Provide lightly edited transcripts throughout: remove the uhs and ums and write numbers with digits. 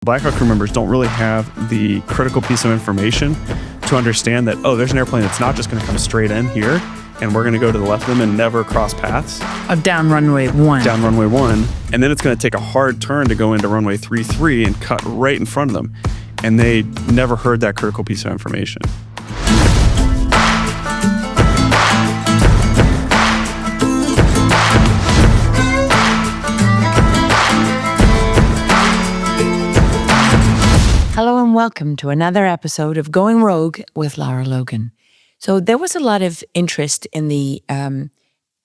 Blackhawk crew members don't really have the critical piece of information to understand that, oh, there's an airplane that's not just going to come straight in here and we're going to go to the left of them and never cross paths. Down runway 1. Down runway 1. And then it's going to take a hard turn to go into runway 33 and cut right in front of them. And they never heard that critical piece of information. Hello and welcome to another episode of Going Rogue with Lara Logan. So there was a lot of interest in the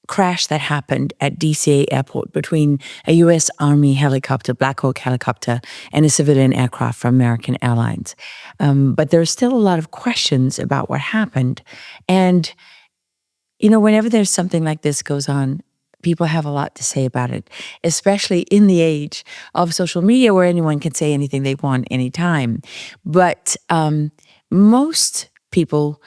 crash that happened at DCA Airport between a U.S. Army helicopter, Blackhawk helicopter, and a civilian aircraft from American Airlines. But there's still a lot of questions about what happened. And, you know, whenever there's something like this goes on, people have a lot to say about it, especially in the age of social media where anyone can say anything they want anytime. But most people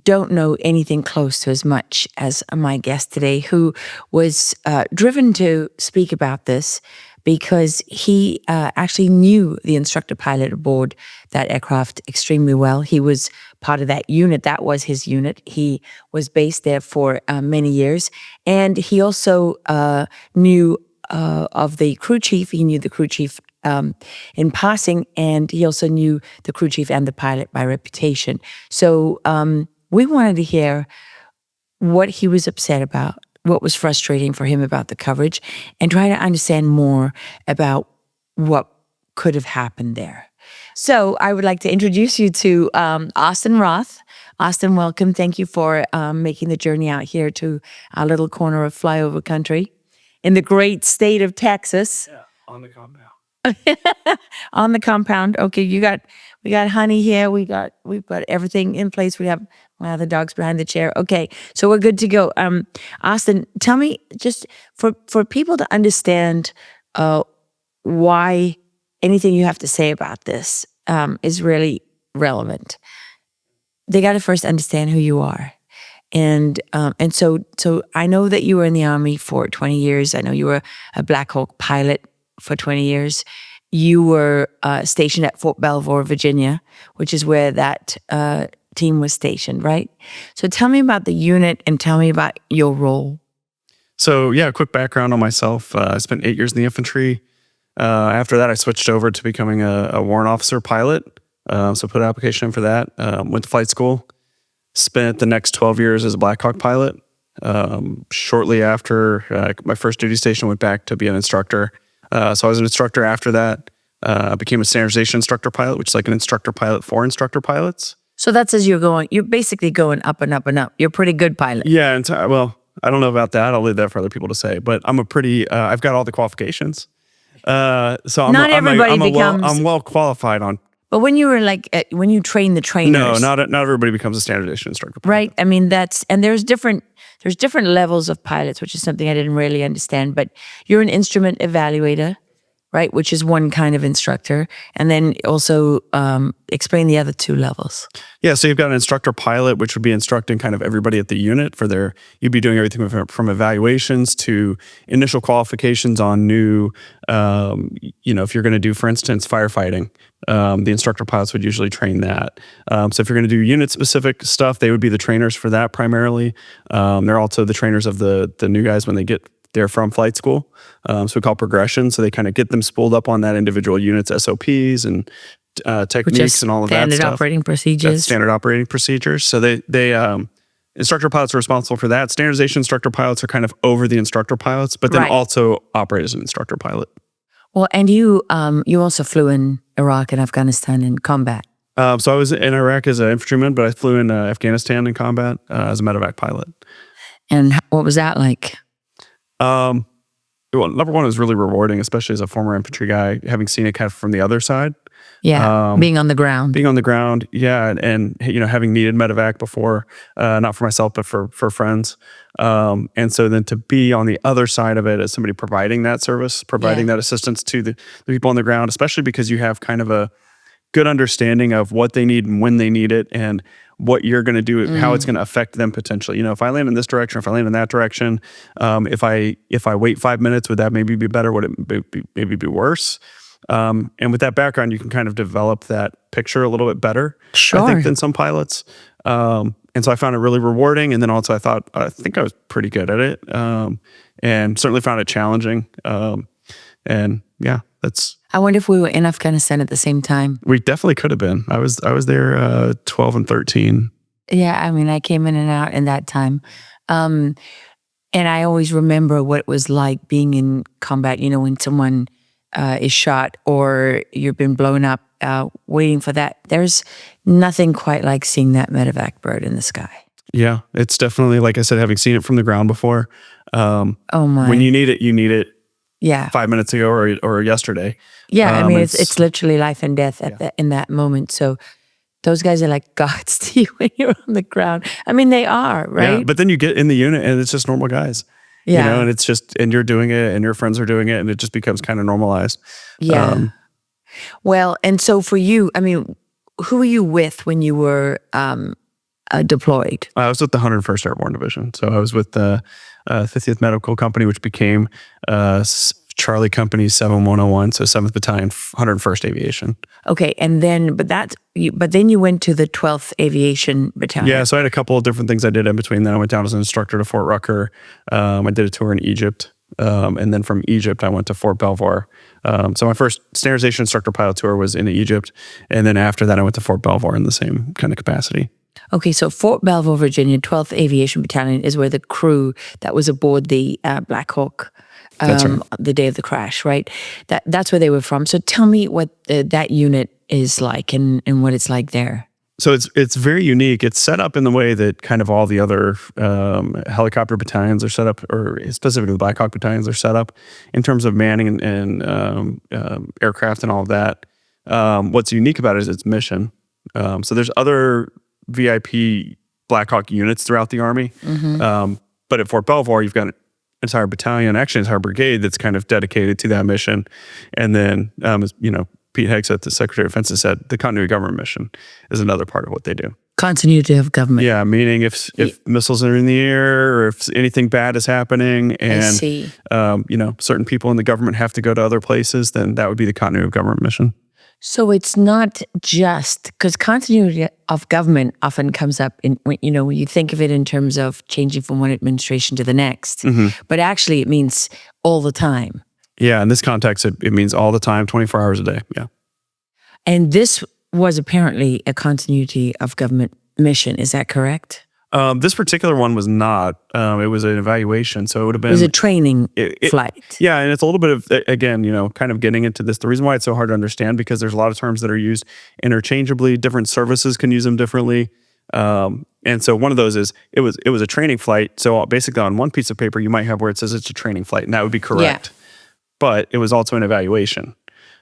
don't know anything close to as much as my guest today, who was driven to speak about this because he actually knew the instructor pilot aboard that aircraft extremely well. He was part of that unit. That was his unit. He was based there for many years. And he also knew of the crew chief. He knew the crew chief in passing, and he also knew the crew chief and the pilot by reputation. So we wanted to hear what he was upset about, what was frustrating for him about the coverage, and try to understand more about what could have happened there. So I would like to introduce you to Austin Roth. Austin, welcome. Thank you for making the journey out here to our little corner of flyover country in the great state of Texas. Yeah, on the compound. On the compound. Okay, we got honey here. We've got everything in place. We have the dog's behind the chair. Okay, so we're good to go. Austin, tell me, just for people to understand why anything you have to say about this is really relevant. They got to first understand who you are. And so I know that you were in the Army for 20 years. I know you were a Blackhawk pilot for 20 years. You were stationed at Fort Belvoir, Virginia, which is where that team was stationed, right? So tell me about the unit and tell me about your role. So yeah, quick background on myself. I spent 8 years in the infantry. After that, I switched over to becoming a warrant officer pilot. So put an application in for that. Went to flight school. Spent the next 12 years as a Blackhawk pilot. Shortly after my first duty station, went back to be an instructor. So I was an instructor after that. I became a standardization instructor pilot, which is like an instructor pilot for instructor pilots. So that's as you're basically going up and up and up. You're a pretty good pilot. Yeah, well, I don't know about that. I'll leave that for other people to say. But I'm I've got all the qualifications. So I'm well qualified on. But when you were when you train the trainers. No, not everybody becomes a standardization instructor pilot. Right. I mean, there's different levels of pilots, which is something I didn't really understand. But you're an instrument evaluator, right? Which is one kind of instructor. And then also explain the other two levels. Yeah, so you've got an instructor pilot, which would be instructing kind of everybody at the unit you'd be doing everything from evaluations to initial qualifications on new, if you're going to do, for instance, firefighting, the instructor pilots would usually train that. So if you're going to do unit-specific stuff, they would be the trainers for that primarily. They're also the trainers of the new guys when they get there from flight school. So we call progression. So they kind of get them spooled up on that individual unit's SOPs and techniques and all of that stuff. Standard operating procedures. That's standard operating procedures. So they instructor pilots are responsible for that. Standardization instructor pilots are kind of over the instructor pilots, but then also operate as an instructor pilot. Well, and you also flew in Iraq and Afghanistan in combat. So I was in Iraq as an infantryman, but I flew in Afghanistan in combat as a medevac pilot. And what was that like? Well, number one, it was really rewarding, especially as a former infantry guy, having seen it kind of from the other side. Yeah, being on the ground. Being on the ground, yeah, and having needed medevac before, not for myself, but for friends. And so then to be on the other side of it as somebody providing that service, providing that assistance to the people on the ground, especially because you have kind of a good understanding of what they need and when they need it and what you're going to do, how it's going to affect them potentially. If I land in this direction, if I land in that direction, if I wait 5 minutes, would that maybe be better? Would it maybe be worse? And with that background, you can kind of develop that picture a little bit better, Sure. I think, than some pilots. And so I found it really rewarding. And then also I think I was pretty good at it, and certainly found it challenging. And yeah, I wonder if we were in Afghanistan at the same time. we definitely could have been. I was there 12 and 13. Yeah, I mean, I came in and out in that time. And I always remember what it was like being in combat, when someone is shot or you've been blown up, waiting for that. There's nothing quite like seeing that medevac bird in the sky. Yeah, it's definitely, like I said, having seen it from the ground before. Oh my. When you need it Yeah. 5 minutes ago or yesterday. Yeah, I mean, it's literally life and death in that moment. So those guys are like gods to you when you're on the ground. I mean, they are, right? Yeah, but then you get in the unit and it's just normal guys. Yeah. And it's just, and you're doing it and your friends are doing it and it just becomes kind of normalized. Yeah. Well, and so for you, I mean, who were you with when you were deployed? I was with the 101st Airborne Division. So I was with the 50th Medical Company, which became Charlie Company 7101, so 7th Battalion, 101st Aviation. Okay, and then, but then you went to the 12th Aviation Battalion. Yeah, so I had a couple of different things I did in between. Then I went down as an instructor to Fort Rucker. I did a tour in Egypt. And then from Egypt, I went to Fort Belvoir. So my first standardization instructor pilot tour was in Egypt. And then after that, I went to Fort Belvoir in the same kind of capacity. Okay, so Fort Belvoir, Virginia, 12th Aviation Battalion is where the crew that was aboard the Blackhawk, That's right. the day of the crash, right? That's where they were from. So tell me what that unit is like and what it's like there. So it's very unique. It's set up in the way that kind of all the other helicopter battalions are set up, or specifically the Blackhawk battalions are set up in terms of manning and aircraft and all of that. What's unique about it is its mission. So there's other VIP Blackhawk units throughout the Army. But at Fort Belvoir, you've got an entire battalion, actually an entire brigade that's kind of dedicated to that mission. And then, Pete Hegseth, the Secretary of Defense, has said the continuity of government mission is another part of what they do. Continuity of government. Yeah, meaning if missiles are in the air or if anything bad is happening and certain people in the government have to go to other places, then that would be the continuity of government mission. So it's not just because continuity of government often comes up when you think of it in terms of changing from one administration to the next, but actually it means all the time. Yeah, in this context, it means all the time, 24 hours a day. Yeah. And this was apparently a continuity of government mission. Is that correct? This particular one was not. It was an evaluation, so it would have been. It was a training flight. Yeah, and it's a little bit of, again, kind of getting into this. The reason why it's so hard to understand, because there's a lot of terms that are used interchangeably. Different services can use them differently. And so one of those is it was a training flight. So basically on one piece of paper, you might have where it says it's a training flight, and that would be correct. Yeah. But it was also an evaluation.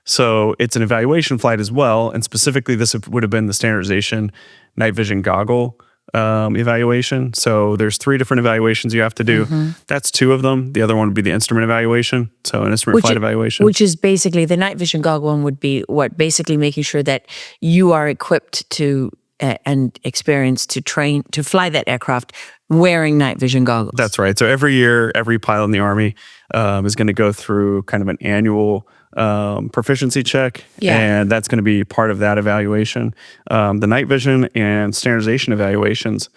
So it's an evaluation flight as well. And specifically, this would have been the standardization night vision goggle evaluation. So there's 3 different evaluations you have to do. That's 2 of them. The other one would be the instrument evaluation. So an instrument flight evaluation. Which is basically, the night vision goggle one would be what? Basically making sure that you are equipped to and experienced to train, to fly that aircraft wearing night vision goggles. That's right. So every year, every pilot in the Army is going to go through kind of an annual proficiency check. Yeah. And that's going to be part of that evaluation. The night vision and standardization evaluations,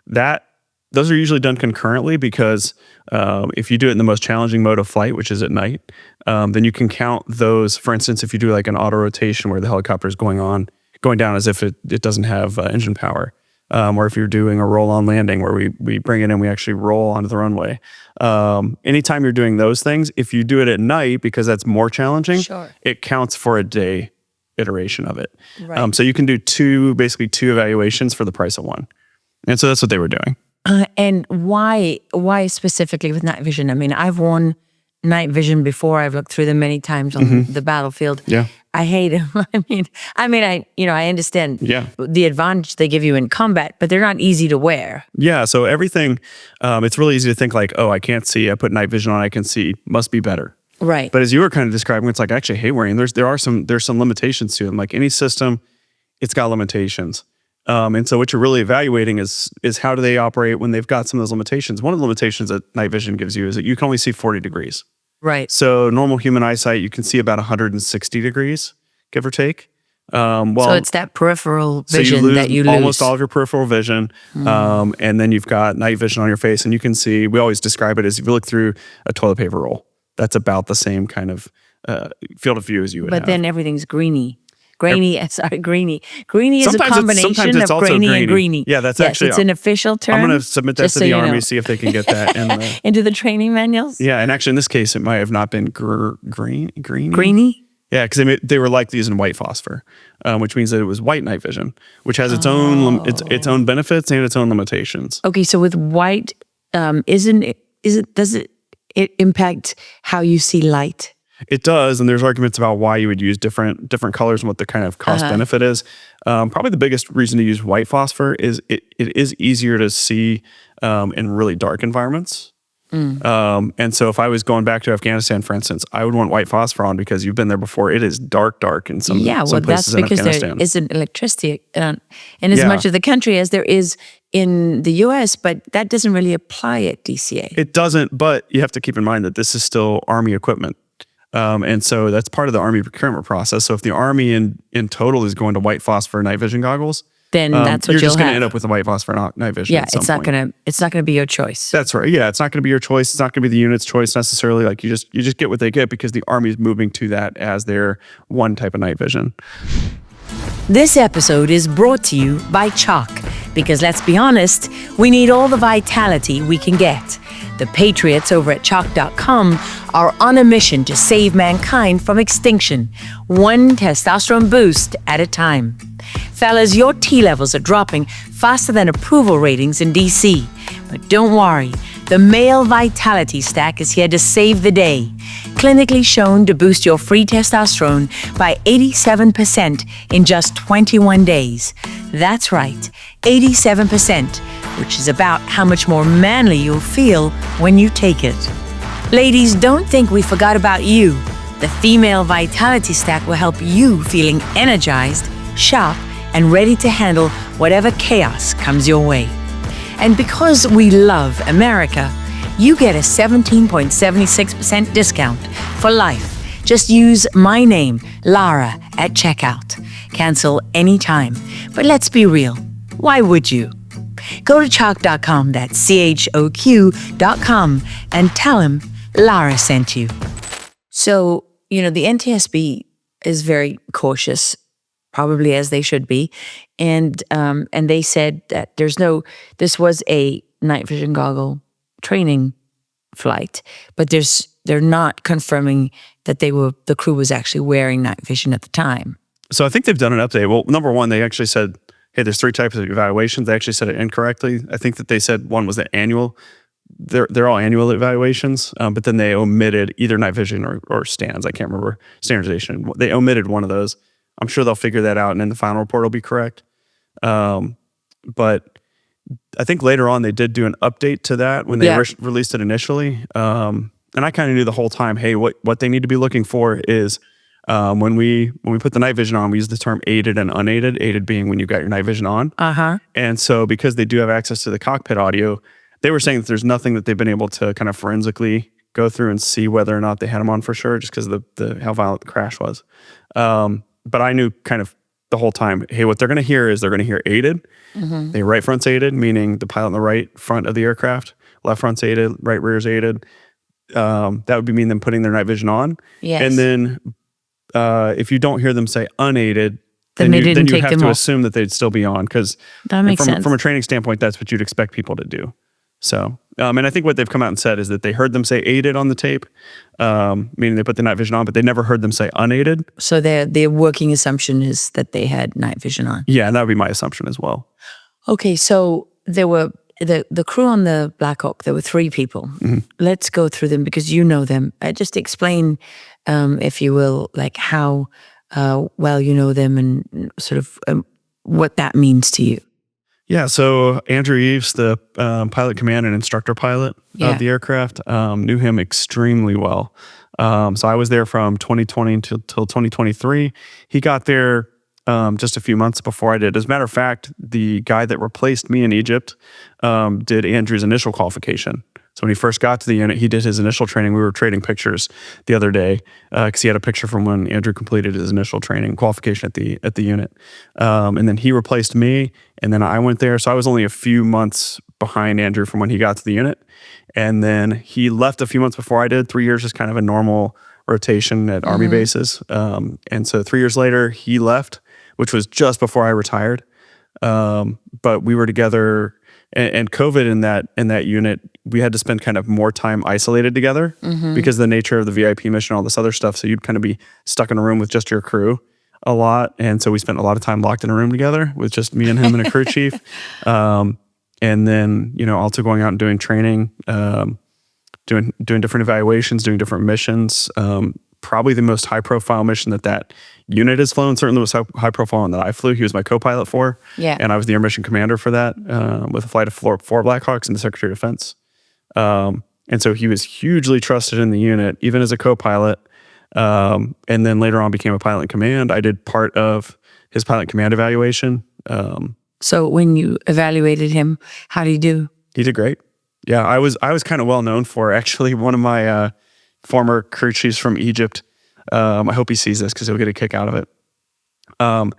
those are usually done concurrently because if you do it in the most challenging mode of flight, which is at night, then you can count those. For instance, if you do like an auto rotation where the helicopter is going down as if it doesn't have engine power. Or if you're doing a roll-on landing where we bring it in, we actually roll onto the runway. Anytime you're doing those things, if you do it at night, because that's more challenging, it counts for a day iteration of it. Right. So you can do 2 evaluations for the price of 1. And so that's what they were doing. And why specifically with night vision? I mean, I've worn night vision before. I've looked through them many times on the battlefield. Yeah. I hate them. I understand the advantage they give you in combat, but they're not easy to wear. Yeah. So everything, it's really easy to think like, oh, I can't see. I put night vision on. I can see. Must be better. Right. But as you were kind of describing, it's like I actually hate wearing. There's some limitations to them. Like any system, it's got limitations. And so what you're really evaluating is how do they operate when they've got some of those limitations. One of the limitations that night vision gives you is that you can only see 40 degrees. Right. So normal human eyesight, you can see about 160 degrees, give or take. So it's that peripheral so vision that you lose. almost all of your peripheral vision. And then you've got night vision on your face, and you can see, we always describe it as if you look through a toilet paper roll. That's about the same kind of field of view as you would have. But then everything's greeny. Greeny is a Sometimes combination it's of also grainy and greeny. Yeah, that's yes, actually... it's an official term. I'm going to submit that to the Army, see if they can get that in the... into the training manuals? Yeah, and actually in this case, it might have not been greeny. Greeny? Yeah, because they were likely using white phosphor, which means that it was white night vision, which has its own its own benefits and its own limitations. Okay, so with white, does it impact how you see light? It does, and there's arguments about why you would use different colors and what the kind of cost benefit is. Probably the biggest reason to use white phosphor is it is easier to see in really dark environments. And so if I was going back to Afghanistan, for instance, I would want white phosphor on because you've been there before. It is dark in some well, places that's in because Afghanistan. there isn't electricity in as much of the country as there is in the U.S., but that doesn't really apply at DCA. It doesn't, but you have to keep in mind that this is still Army equipment. And so that's part of the Army procurement process. So if the Army in total is going to white phosphor night vision goggles, then that's what you're just going to end up with a white phosphor night vision. Yeah, it's not gonna be your choice. That's right. Yeah, it's not going to be your choice. It's not going to be the unit's choice necessarily. Like you just get what they get because the Army is moving to that as their one type of night vision. This episode is brought to you by Chalk, because let's be honest, we need all the vitality we can get. The patriots over at chalk.com are on a mission to save mankind from extinction, one testosterone boost at a time. Fellas, your T levels are dropping faster than approval ratings in DC. But don't worry, the male vitality stack is here to save the day. Clinically shown to boost your free testosterone by 87% in just 21 days. That's right, 87%, which is about how much more manly you'll feel when you take it. Ladies, don't think we forgot about you. The female vitality stack will help you feeling energized, sharp, and ready to handle whatever chaos comes your way. And because we love America, you get a 17.76% discount for life. Just use my name, Lara, at checkout. Cancel anytime. But let's be real. Why would you? Go to chalk.com, that's CHOQ.com, and tell him Lara sent you. So, the NTSB is very cautious, probably as they should be. And they said that this was a night vision goggle training flight, but they're not confirming that the crew was actually wearing night vision at the time. So I think they've done an update. Well, number one, they actually said, hey, there's 3 types of evaluations. They actually said it incorrectly. I think that they said one was the annual. They're all annual evaluations, but then they omitted either night vision or stands. I can't remember standardization. They omitted one of those. I'm sure they'll figure that out, and then the final report will be correct. But I think later on they did do an update to that when they released it initially. And I kind of knew the whole time, hey, what they need to be looking for is when we put the night vision on, we use the term aided and unaided, aided being when you've got your night vision on. And so because they do have access to the cockpit audio, they were saying that there's nothing that they've been able to kind of forensically go through and see whether or not they had them on for sure, just because of how violent the crash was. But I knew kind of the whole time, hey, what they're going to hear is they're going to hear aided. The right front's aided, meaning the pilot in the right front of the aircraft. Left front's aided, right rear's aided. That would mean them putting their night vision on. Yes. And then if you don't hear them say unaided, then you have to assume that they'd still be on, because that makes sense. From a training standpoint, that's what you'd expect people to do. So, and I think what they've come out and said is that they heard them say aided on the tape, meaning they put the night vision on, but they never heard them say unaided. So their working assumption is that they had night vision on. Yeah, and that would be my assumption as well. Okay, so there were the crew on the Blackhawk. There were 3 people. Let's go through them because you know them. Just explain, if you will, like how well you know them and sort of what that means to you. Yeah, so Andrew Eves, the pilot command and instructor pilot of the aircraft, knew him extremely well. So I was there from 2020 till 2023. He got there just a few months before I did. As a matter of fact, the guy that replaced me in Egypt did Andrew's initial qualification So when he first got to the unit, he did his initial training. We were trading pictures the other day because he had a picture from when Andrew completed his initial training qualification at the unit. And then he replaced me, and then I went there. So I was only a few months behind Andrew from when he got to the unit. And then he left a few months before I did. 3 years is kind of a normal rotation at Army bases. And so 3 years later, he left, which was just before I retired. But we were together, and COVID in that unit, we had to spend kind of more time isolated together because of the nature of the VIP mission, all this other stuff. So you'd kind of be stuck in a room with just your crew a lot. And so we spent a lot of time locked in a room together with just me and him and a crew chief. And then, also going out and doing training, doing different evaluations, doing different missions. Probably the most high profile mission that unit has flown, certainly was high profile one that I flew. He was my co-pilot for, and I was the air mission commander for that, with a flight of 4 Blackhawks and the Secretary of Defense. And so he was hugely trusted in the unit, even as a co-pilot. And then later on became a pilot in command. I did part of his pilot in command evaluation. So when you evaluated him, how did he do? He did great. Yeah, I was kind of well known for, actually, one of my former crew chiefs from Egypt. I hope he sees this because he'll get a kick out of it. I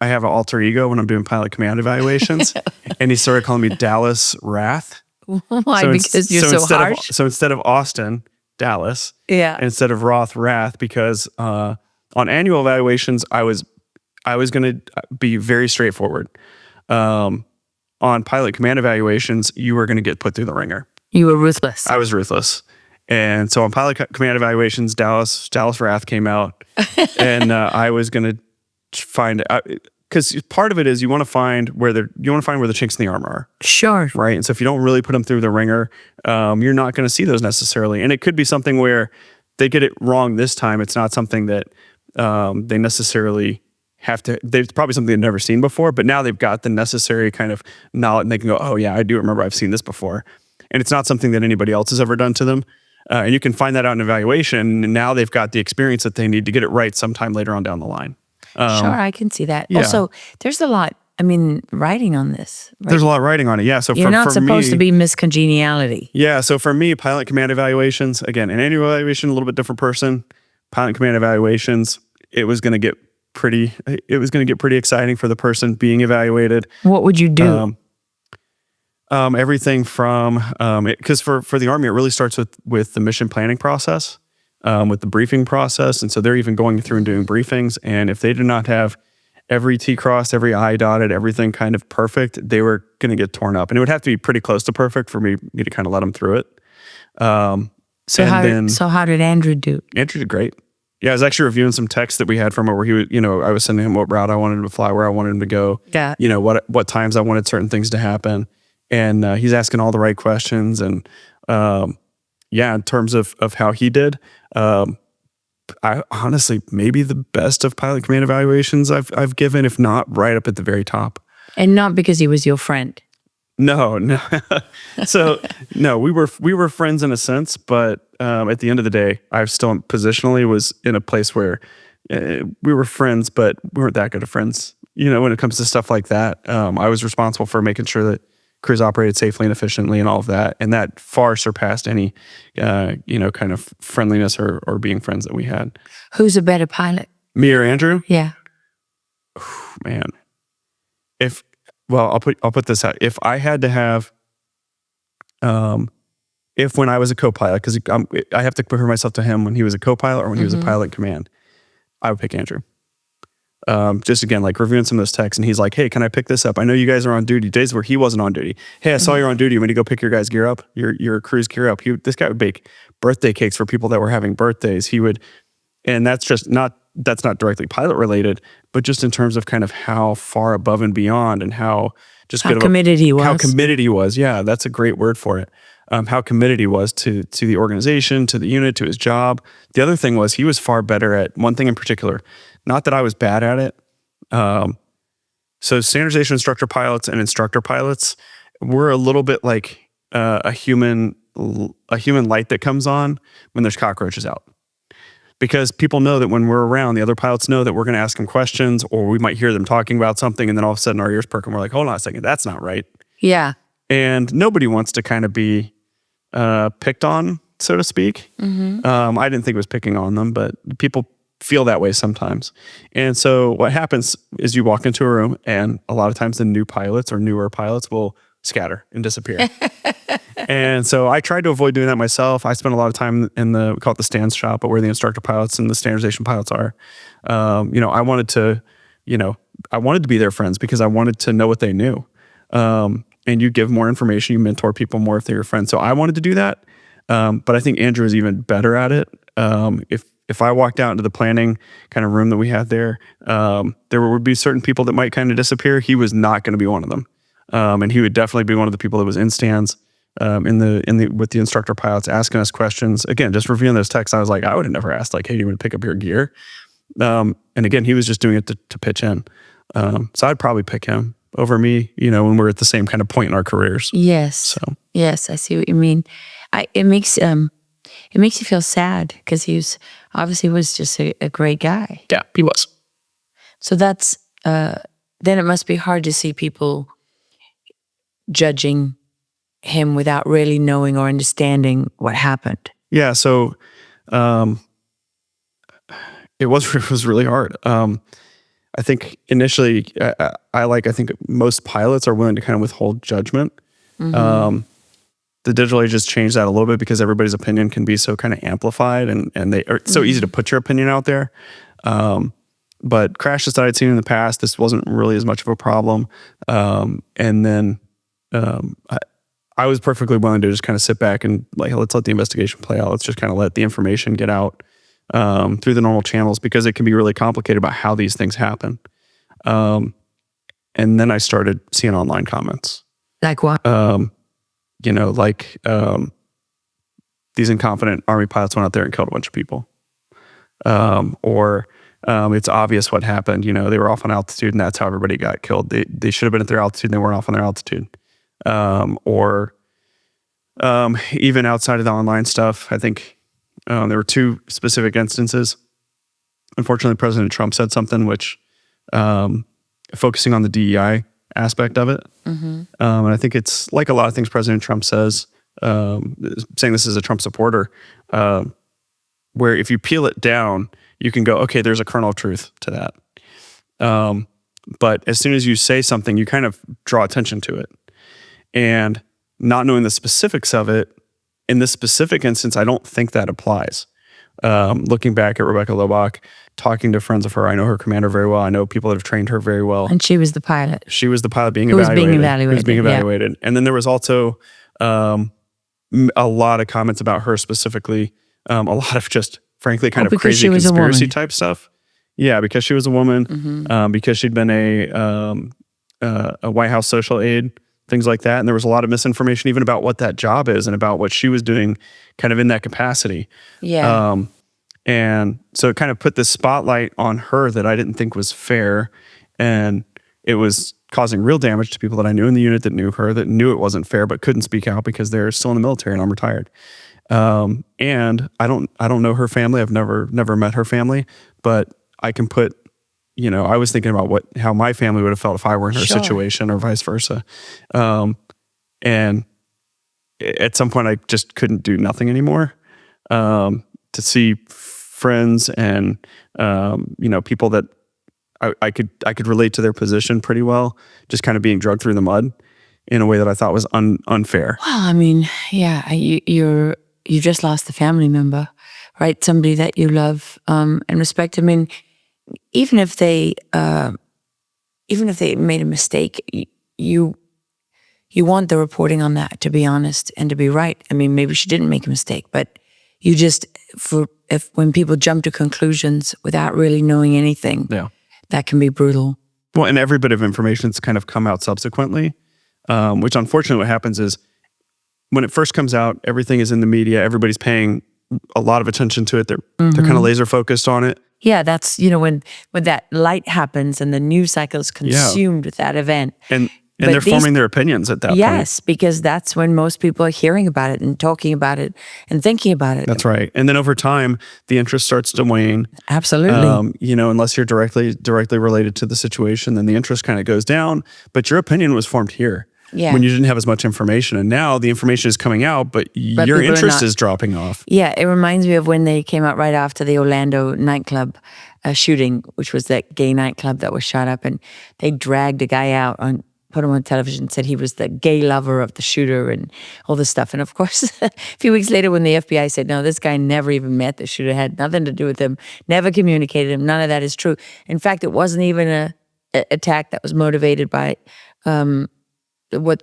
have an alter ego when I'm doing pilot command evaluations, and he started calling me Dallas Wrath. Why? Because you're so harsh? So instead of Austin, Dallas. Yeah. And instead of Roth, Wrath, because on annual evaluations, I was going to be very straightforward. On pilot command evaluations, you were going to get put through the ringer. You were ruthless. I was ruthless. And so on pilot command evaluations, Dallas Wrath came out, and I was going to find, because part of it is you want to find where the chinks in the armor are. Sure. Right. And so if you don't really put them through the ringer, you're not going to see those necessarily. And it could be something where they get it wrong this time. It's not something that they necessarily have to. There's probably something they've never seen before, but now they've got the necessary kind of knowledge, and they can go, oh yeah, I do remember I've seen this before. And it's not something that anybody else has ever done to them. And you can find that out in evaluation. And now they've got the experience that they need to get it right sometime later on down the line. Sure, I can see that. Yeah. Also, there's a lot, writing on this. Right? There's a lot of writing on it. Yeah. So you're not supposed to be miscongeniality. Yeah. So for me, pilot command evaluations, again, an annual evaluation, a little bit different person. Pilot command evaluations, it was going to get pretty exciting for the person being evaluated. What would you do? Everything from, because for the Army, it really starts with the mission planning process, with the briefing process. And so they're even going through and doing briefings. And if they did not have every T crossed, every I dotted, everything kind of perfect, they were going to get torn up. And it would have to be pretty close to perfect for me to kind of let them through it. So how did Andrew do? Andrew did great. Yeah, I was actually reviewing some texts that we had from it where he was, I was sending him what route I wanted him to fly, where I wanted him to go, what times I wanted certain things to happen. And he's asking all the right questions. And in terms of how he did, I honestly, maybe the best of pilot command evaluations I've given, if not right up at the very top. And not because he was your friend. No. So no, we were friends in a sense, but at the end of the day, I still positionally was in a place where we were friends, but we weren't that good of friends. When it comes to stuff like that, I was responsible for making sure that crews operated safely and efficiently and all of that. And that far surpassed any, kind of friendliness or being friends that we had. Who's a better pilot? Me or Andrew? Yeah. Man. I'll put this out. If I had to have, when I was a co-pilot, because I have to compare myself to him when he was a co-pilot or when he was a pilot in command, I would pick Andrew. Just again, like reviewing some of those texts, and he's like, hey, can I pick this up? I know you guys are on duty. Days where he wasn't on duty. Hey, I saw you're on duty. You want to go pick your guys' gear up? Your crew's gear up. This guy would bake birthday cakes for people that were having birthdays. He would, and that's not directly pilot related, but just in terms of kind of how far above and beyond and how committed he was. How committed he was. Yeah, that's a great word for it. How committed he was to the organization, to the unit, to his job. The other thing was he was far better at one thing in particular. Not that I was bad at it. So standardization instructor pilots and instructor pilots, we're a little bit like a human light that comes on when there's cockroaches out. Because people know that when we're around, the other pilots know that we're going to ask them questions, or we might hear them talking about something, and then all of a sudden our ears perk and we're like, hold on a second, that's not right. Yeah. And nobody wants to kind of be picked on, so to speak. I didn't think it was picking on them, but people feel that way sometimes. And so what happens is you walk into a room, and a lot of times the new pilots or newer pilots will scatter and disappear. And so I tried to avoid doing that myself. I spent a lot of time in we call it the stands shop, but where the instructor pilots and the standardization pilots are. I wanted to be their friends because I wanted to know what they knew. And you give more information, you mentor people more if they're your friends. So I wanted to do that. But I think Andrew is even better at it. If I walked out into the planning kind of room that we had there would be certain people that might kind of disappear. He was not going to be one of them. And he would definitely be one of the people that was in stands, with the instructor pilots asking us questions. Again, just reviewing those texts, I was like, I would have never asked, like, hey, do you want to pick up your gear? And again, he was just doing it to pitch in. So I'd probably pick him over me, when we're at the same kind of point in our careers. Yes. So yes, I see what you mean. It makes you feel sad because he obviously was just a great guy. Yeah, he was. So that's then it must be hard to see people judging him without really knowing or understanding what happened. Yeah, so it was really hard. I think initially, I think most pilots are willing to kind of withhold judgment. The digital age has changed that a little bit because everybody's opinion can be so kind of amplified and it's so easy to put your opinion out there. But crashes that I'd seen in the past, this wasn't really as much of a problem. And then I was perfectly willing to just kind of sit back and like, let's let the investigation play out. Let's just kind of let the information get out through the normal channels because it can be really complicated about how these things happen. And then I started seeing online comments. Like what? These incompetent Army pilots went out there and killed a bunch of people. Or it's obvious what happened. They were off on altitude and that's how everybody got killed. They should have been at their altitude and they weren't off on their altitude. Even outside of the online stuff, I think there were two specific instances. Unfortunately, President Trump said something which, focusing on the DEI aspect of it. And I think it's like a lot of things President Trump says, saying this is a Trump supporter, where if you peel it down, you can go, okay, there's a kernel of truth to that. But as soon as you say something, you kind of draw attention to it. And not knowing the specifics of it, in this specific instance, I don't think that applies. Looking back at Rebecca Lobach, talking to friends of her, I know her commander very well. I know people that have trained her very well. And she was the pilot. She was the pilot being Who evaluated. Who was being evaluated. Yeah. And then there was also a lot of comments about her specifically. A lot of just, frankly, kind of crazy conspiracy type stuff. Yeah, because she was a woman, because she'd been a White House social aide, things like that. And there was a lot of misinformation even about what that job is and about what she was doing kind of in that capacity. Yeah. And so it kind of put this spotlight on her that I didn't think was fair. And it was causing real damage to people that I knew in the unit that knew her, that knew it wasn't fair, but couldn't speak out because they're still in the military and I'm retired. And I don't know her family. I've never met her family, but I can put, I was thinking about how my family would have felt if I were in her situation or vice versa. And at some point I just couldn't do nothing anymore. To see friends and, people that I could relate to their position pretty well, just kind of being dragged through the mud in a way that I thought was unfair. Well, I mean, yeah, you just lost a family member, right? Somebody that you love and respect. I mean, even if they made a mistake, you want the reporting on that to be honest and to be right. I mean, maybe she didn't make a mistake, but you just when people jump to conclusions without really knowing anything, that can be brutal. Well, and every bit of information's kind of come out subsequently, which unfortunately what happens is when it first comes out, everything is in the media. Everybody's paying a lot of attention to it. They're kind of laser focused on it. Yeah, that's, when that light happens and the news cycle is consumed with that event. And they're forming their opinions at that point. Yes, because that's when most people are hearing about it and talking about it and thinking about it. That's right. And then over time, the interest starts to wane. Absolutely. Unless you're directly related to the situation, then the interest kind of goes down. But your opinion was formed here. Yeah. when you didn't have as much information. And now the information is coming out, but your people are interest not- is dropping off. Yeah, it reminds me of when they came out right after the Orlando nightclub shooting, which was that gay nightclub that was shot up, and they dragged a guy out and put him on television, said he was the gay lover of the shooter and all this stuff. And of course, a few weeks later when the FBI said, no, this guy never even met the shooter, had nothing to do with him, never communicated him, none of that is true. In fact, it wasn't even a attack that was motivated by what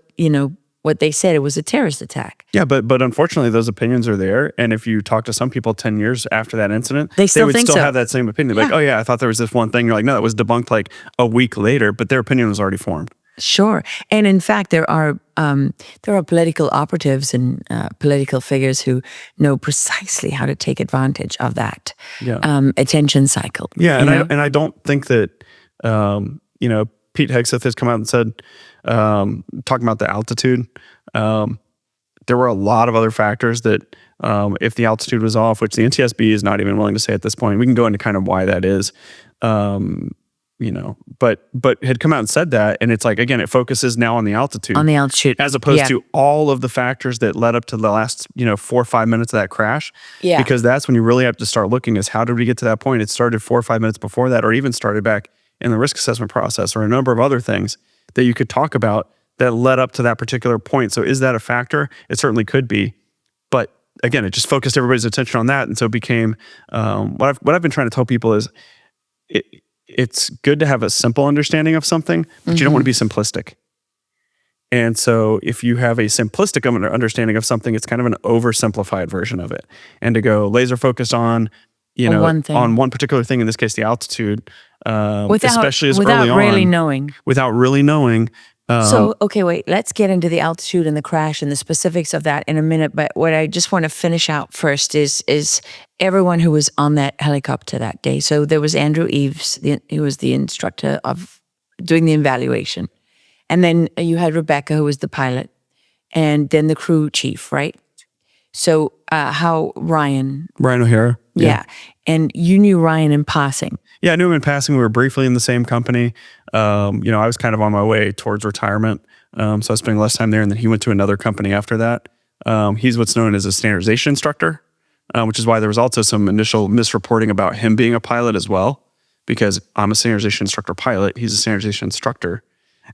they said. It was a terrorist attack. Yeah, but unfortunately, those opinions are there. And if you talk to some people 10 years after that incident, They still would think still so. have that same opinion. Like, Yeah. oh yeah, I thought there was this one thing. You're like, no, that was debunked like a week later, but their opinion was already formed. Sure. And in fact, there are political operatives and political figures who know precisely how to take advantage of that attention cycle. Yeah, you know? and I don't think that Pete Hegseth has come out and said, talking about the altitude, there were a lot of other factors that if the altitude was off, which the NTSB is not even willing to say at this point, we can go into kind of why that is. But had come out and said that, and it's like, again, it focuses now on the altitude. On the altitude. As opposed Yeah. to all of the factors that led up to the last, 4 or 5 minutes of that crash. Yeah. Because that's when you really have to start looking is how did we get to that point? It started 4 or 5 minutes before that, or even started back in the risk assessment process, or a number of other things that you could talk about that led up to that particular point. So is that a factor? It certainly could be. But again, it just focused everybody's attention on that. And so it became, what I've been trying to tell people is it's good to have a simple understanding of something, but you don't want to be simplistic. And so if you have a simplistic understanding of something, it's kind of an oversimplified version of it. And to go laser focused on, on one particular thing, in this case, the altitude, especially as early on. Without really knowing. So, okay, wait, let's get into the altitude and the crash and the specifics of that in a minute. But what I just want to finish out first is everyone who was on that helicopter that day. So there was Andrew Eves, who was the instructor of doing the evaluation. And then you had Rebecca, who was the pilot, and then the crew chief, right? So Ryan O'Hara. Yeah. And you knew Ryan in passing. Yeah, I knew him in passing. We were briefly in the same company. I was kind of on my way towards retirement. So I was spending less time there. And then he went to another company after that. He's what's known as a standardization instructor, which is why there was also some initial misreporting about him being a pilot as well, because I'm a standardization instructor pilot. He's a standardization instructor.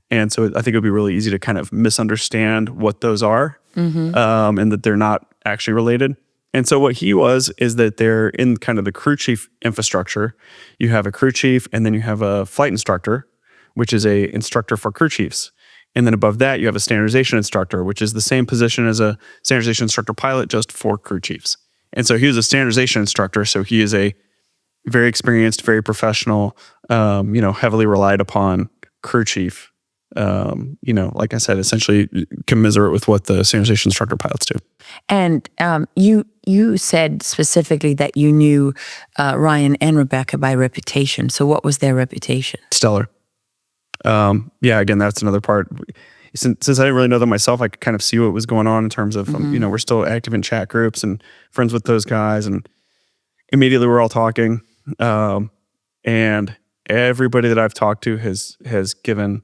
And so I think it would be really easy to kind of misunderstand what those are and that they're not actually related. And so what he was is that they're in kind of the crew chief infrastructure. You have a crew chief, and then you have a flight instructor, which is a instructor for crew chiefs. And then above that, you have a standardization instructor, which is the same position as a standardization instructor pilot, just for crew chiefs. And so he was a standardization instructor. So he is a very experienced, very professional, heavily relied upon crew chief. Like I said, essentially commiserate with what the standardization instructor pilots do. And you said specifically that you knew Ryan and Rebecca by reputation. So what was their reputation? Stellar. Again, that's another part. Since I didn't really know them myself, I could kind of see what was going on in terms of, we're still active in chat groups and friends with those guys. And immediately we're all talking. And everybody that I've talked to has given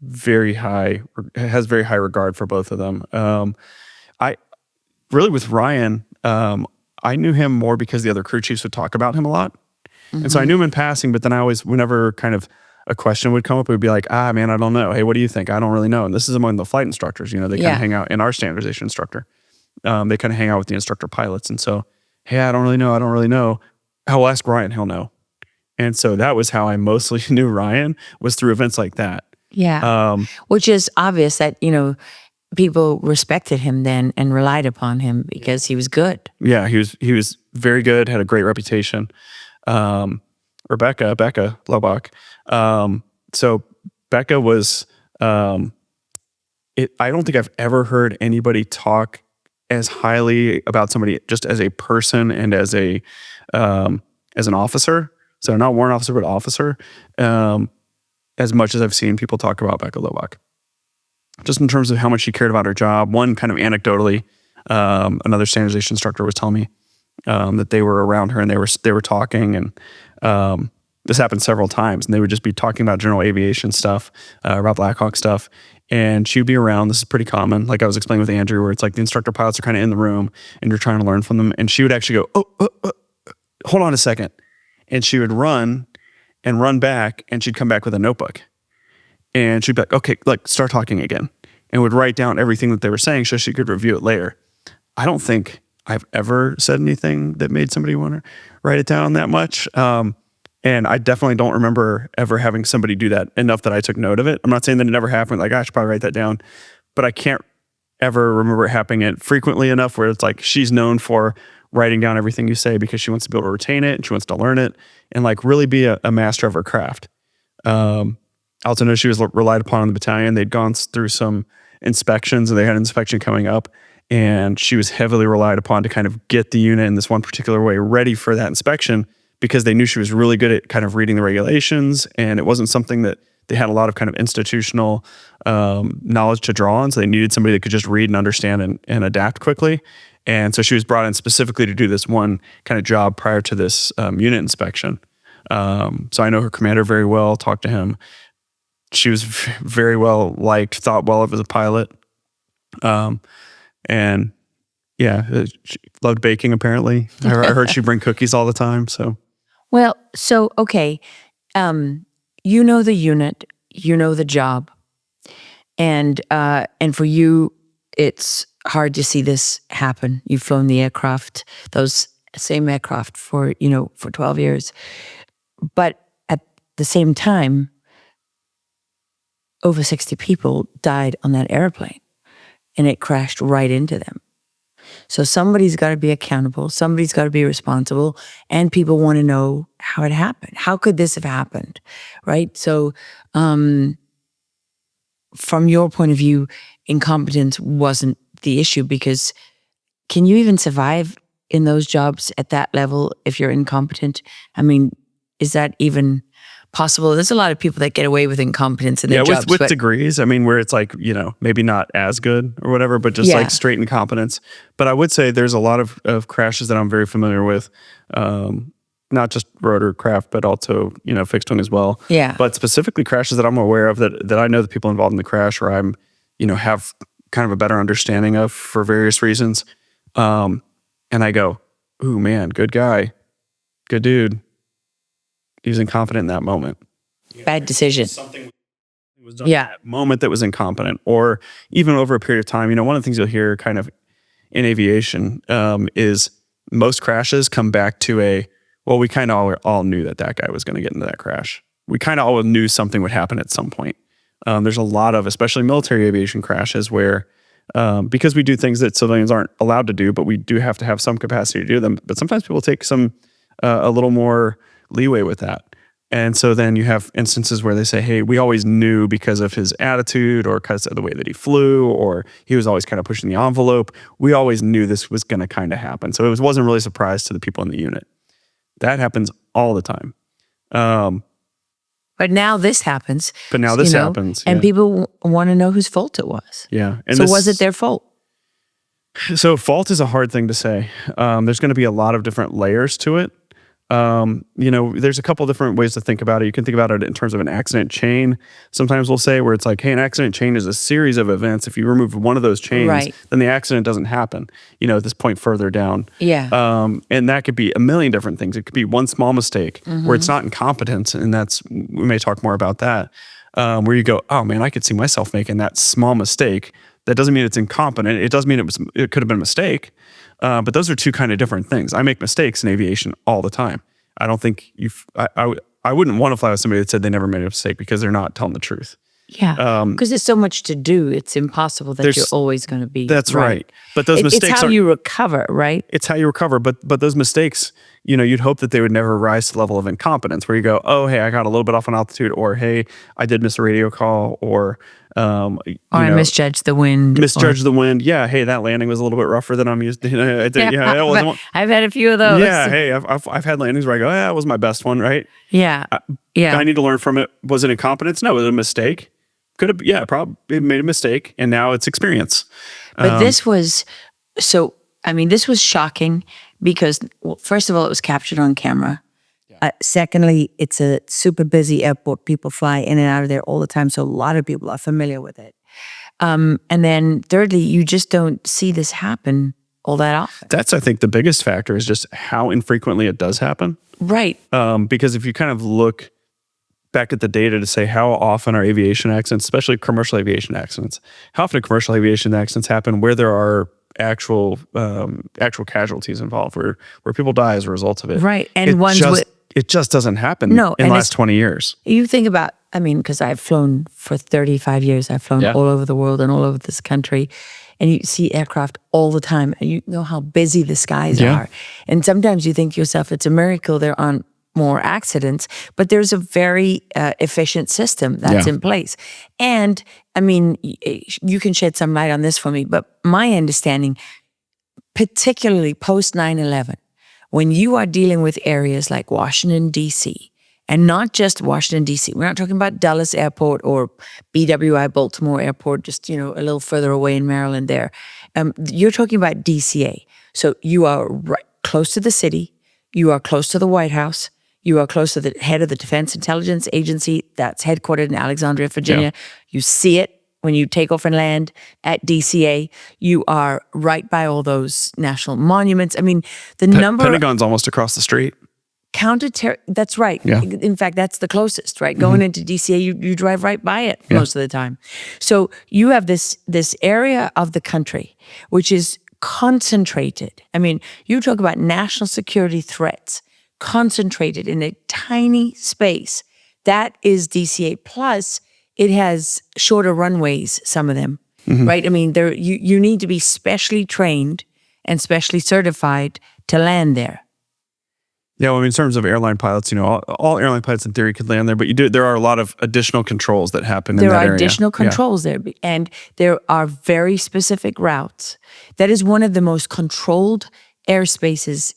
very high regard for both of them. I really, with Ryan, I knew him more because the other crew chiefs would talk about him a lot. And so I knew him in passing, but then I always, whenever kind of a question would come up, it would be like, man, I don't know. Hey, what do you think? I don't really know. And this is among the flight instructors, they kind of hang out, in our standardization instructor. They kind of hang out with the instructor pilots. And so, hey, I don't really know. I'll ask Ryan, he'll know. And so that was how I mostly knew Ryan, was through events like that. Yeah. Which is obvious that, people respected him then and relied upon him because he was good. Yeah, he was very good, had a great reputation. Becca Lobach. So Becca was, I don't think I've ever heard anybody talk as highly about somebody just as a person and as an officer. So not warrant officer, but officer. As much as I've seen people talk about Becca Lobach. Just in terms of how much she cared about her job. One, kind of anecdotally, another standardization instructor was telling me that they were around her and they were talking, and this happened several times, and they would just be talking about general aviation stuff, about Blackhawk stuff, And she'd be around. This is pretty common. Like I was explaining with Andrew, where it's like the instructor pilots are kind of in the room and you're trying to learn from them. And she would actually go, hold on a second. And she would run and run back, and she'd come back with a notebook. And she'd be like, okay, like start talking again. And would write down everything that they were saying so she could review it later. I don't think I've ever said anything that made somebody want to write it down that much. And I definitely don't remember ever having somebody do that enough that I took note of it. I'm not saying that it never happened. Like, I should probably write that down. But I can't ever remember it happening it frequently enough where it's like she's known for writing down everything you say because she wants to be able to retain it and she wants to learn it and like really be a master of her craft. I also know she was relied upon in the battalion. They'd gone through some inspections and they had an inspection coming up. And she was heavily relied upon to kind of get the unit in this one particular way ready for that inspection, because they knew she was really good at kind of reading the regulations, and it wasn't something that they had a lot of kind of institutional knowledge to draw on. So they needed somebody that could just read and understand and adapt quickly. And so she was brought in specifically to do this one kind of job prior to this unit inspection. So I know her commander very well, talked to him. She was very well liked, thought well of as a pilot. And yeah, she loved baking apparently. I heard she'd bring cookies all the time, so. Well, so, okay, you know the unit, you know the job, and for you, it's hard to see this happen. You've flown the aircraft, those same aircraft for 12 years. But at the same time, over 60 people died on that airplane, and it crashed right into them. So somebody's got to be accountable. Somebody's got to be responsible. And people want to know how it happened. How could this have happened? Right? So from your point of view, incompetence wasn't the issue, because can you even survive in those jobs at that level if you're incompetent? I mean, is that even possible? There's a lot of people that get away with incompetence in their jobs. With degrees. I mean, where it's like, maybe not as good or whatever, but just like straight incompetence. But I would say there's a lot of crashes that I'm very familiar with, not just rotorcraft, but also, fixed wing as well. Yeah. But specifically crashes that I'm aware of that I know the people involved in the crash, or I'm, have kind of a better understanding of for various reasons. And I go, ooh, man, good guy, good dude. He was incompetent in that moment. Bad decision. Something was done in that moment that was incompetent, or even over a period of time. One of the things you'll hear kind of in aviation is most crashes come back to we kind of all knew that guy was going to get into that crash. We kind of all knew something would happen at some point. There's a lot of, especially military aviation crashes where, because we do things that civilians aren't allowed to do, but we do have to have some capacity to do them. But sometimes people take a little more leeway with that. And so then you have instances where they say, hey, we always knew because of his attitude or because of the way that he flew, or he was always kind of pushing the envelope. We always knew this was going to kind of happen. So it wasn't really a surprise to the people in the unit. That happens all the time. But now this happens. And people want to know whose fault it was. Yeah. And so was it their fault? So fault is a hard thing to say. There's going to be a lot of different layers to it. There's a couple different ways to think about it. You can think about it in terms of an accident chain. Sometimes we'll say where it's like, hey, an accident chain is a series of events. If you remove one of those chains, then the accident doesn't happen, at this point further down. Yeah. And that could be a million different things. It could be one small mistake where it's not incompetence. And we may talk more about that, where you go, oh man, I could see myself making that small mistake. That doesn't mean it's incompetent. It does mean it could have been a mistake. But those are two kind of different things. I make mistakes in aviation all the time. I don't think I wouldn't want to fly with somebody that said they never made a mistake, because they're not telling the truth. Yeah. Because there's so much to do. It's impossible that you're always going to be. That's right. But those mistakes it's how you recover, right? It's how you recover. But those mistakes, you'd hope that they would never rise to the level of incompetence where you go, oh, hey, I got a little bit off on altitude, or hey, I did miss a radio call, or I misjudged the wind. The wind. Yeah. Hey, that landing was a little bit rougher than I'm used to. I've had a few of those. Yeah. Hey, I've had landings where I go, that was my best one, right? Yeah. I need to learn from it. Was it incompetence? No, it was a mistake. Could have, probably made a mistake, and now it's experience. But this was shocking because, first of all, it was captured on camera. Secondly, it's a super busy airport. People fly in and out of there all the time, so a lot of people are familiar with it. And then thirdly, you just don't see this happen all that often. That's, I think, the biggest factor is just how infrequently it does happen. Right. Because if you kind of look back at the data to say how often are aviation accidents, especially commercial aviation accidents, how often do commercial aviation accidents happen where there are actual casualties involved, where people die as a result of it. Right. And it just doesn't happen in the last 20 years. You think about, because I've flown for 35 years, I've flown all over the world and all over this country, and you see aircraft all the time, and you know how busy the skies are. And sometimes you think to yourself, it's a miracle there aren't more accidents, but there's a very efficient system that's in place. And you can shed some light on this for me, but my understanding, particularly post 9/11, when you are dealing with areas like Washington, D.C., and not just Washington, D.C., we're not talking about Dulles Airport or BWI Baltimore Airport, just, a little further away in Maryland there. You're talking about DCA. So you are right close to the city, you are close to the White House, you are close to the head of the Defense Intelligence Agency that's headquartered in Alexandria, Virginia. You see it when you take off and land at DCA. You are right by all those national monuments. Pentagon's almost across the street. That's right. Yeah. In fact, that's the closest, right? Going into DCA, you drive right by it most of the time. So you have this area of the country which is concentrated. You talk about national security threats concentrated in a tiny space. That is DCA. Plus, it has shorter runways, some of them, right? You need to be specially trained and specially certified to land there. Yeah, in terms of airline pilots, all airline pilots in theory could land there, but there are a lot of additional controls that happen in that area. There are additional controls there, and there are very specific routes. That is one of the most controlled airspaces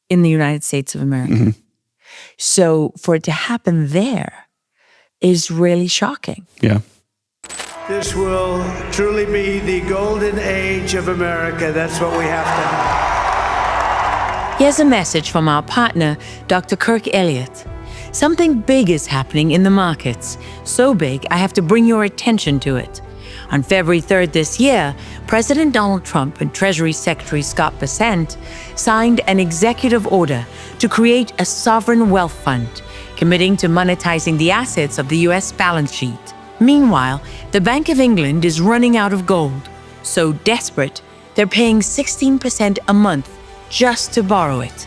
in the United States of America. So for it to happen there is really shocking. Yeah. This will truly be the golden age of America. That's what we have to have. Here's a message from our partner, Dr. Kirk Elliott. Something big is happening in the markets. So big, I have to bring your attention to it. On February 3rd this year, President Donald Trump and Treasury Secretary Scott Bessent signed an executive order to create a sovereign wealth fund, committing to monetizing the assets of the U.S. balance sheet. Meanwhile, the Bank of England is running out of gold. So desperate, they're paying 16% a month just to borrow it.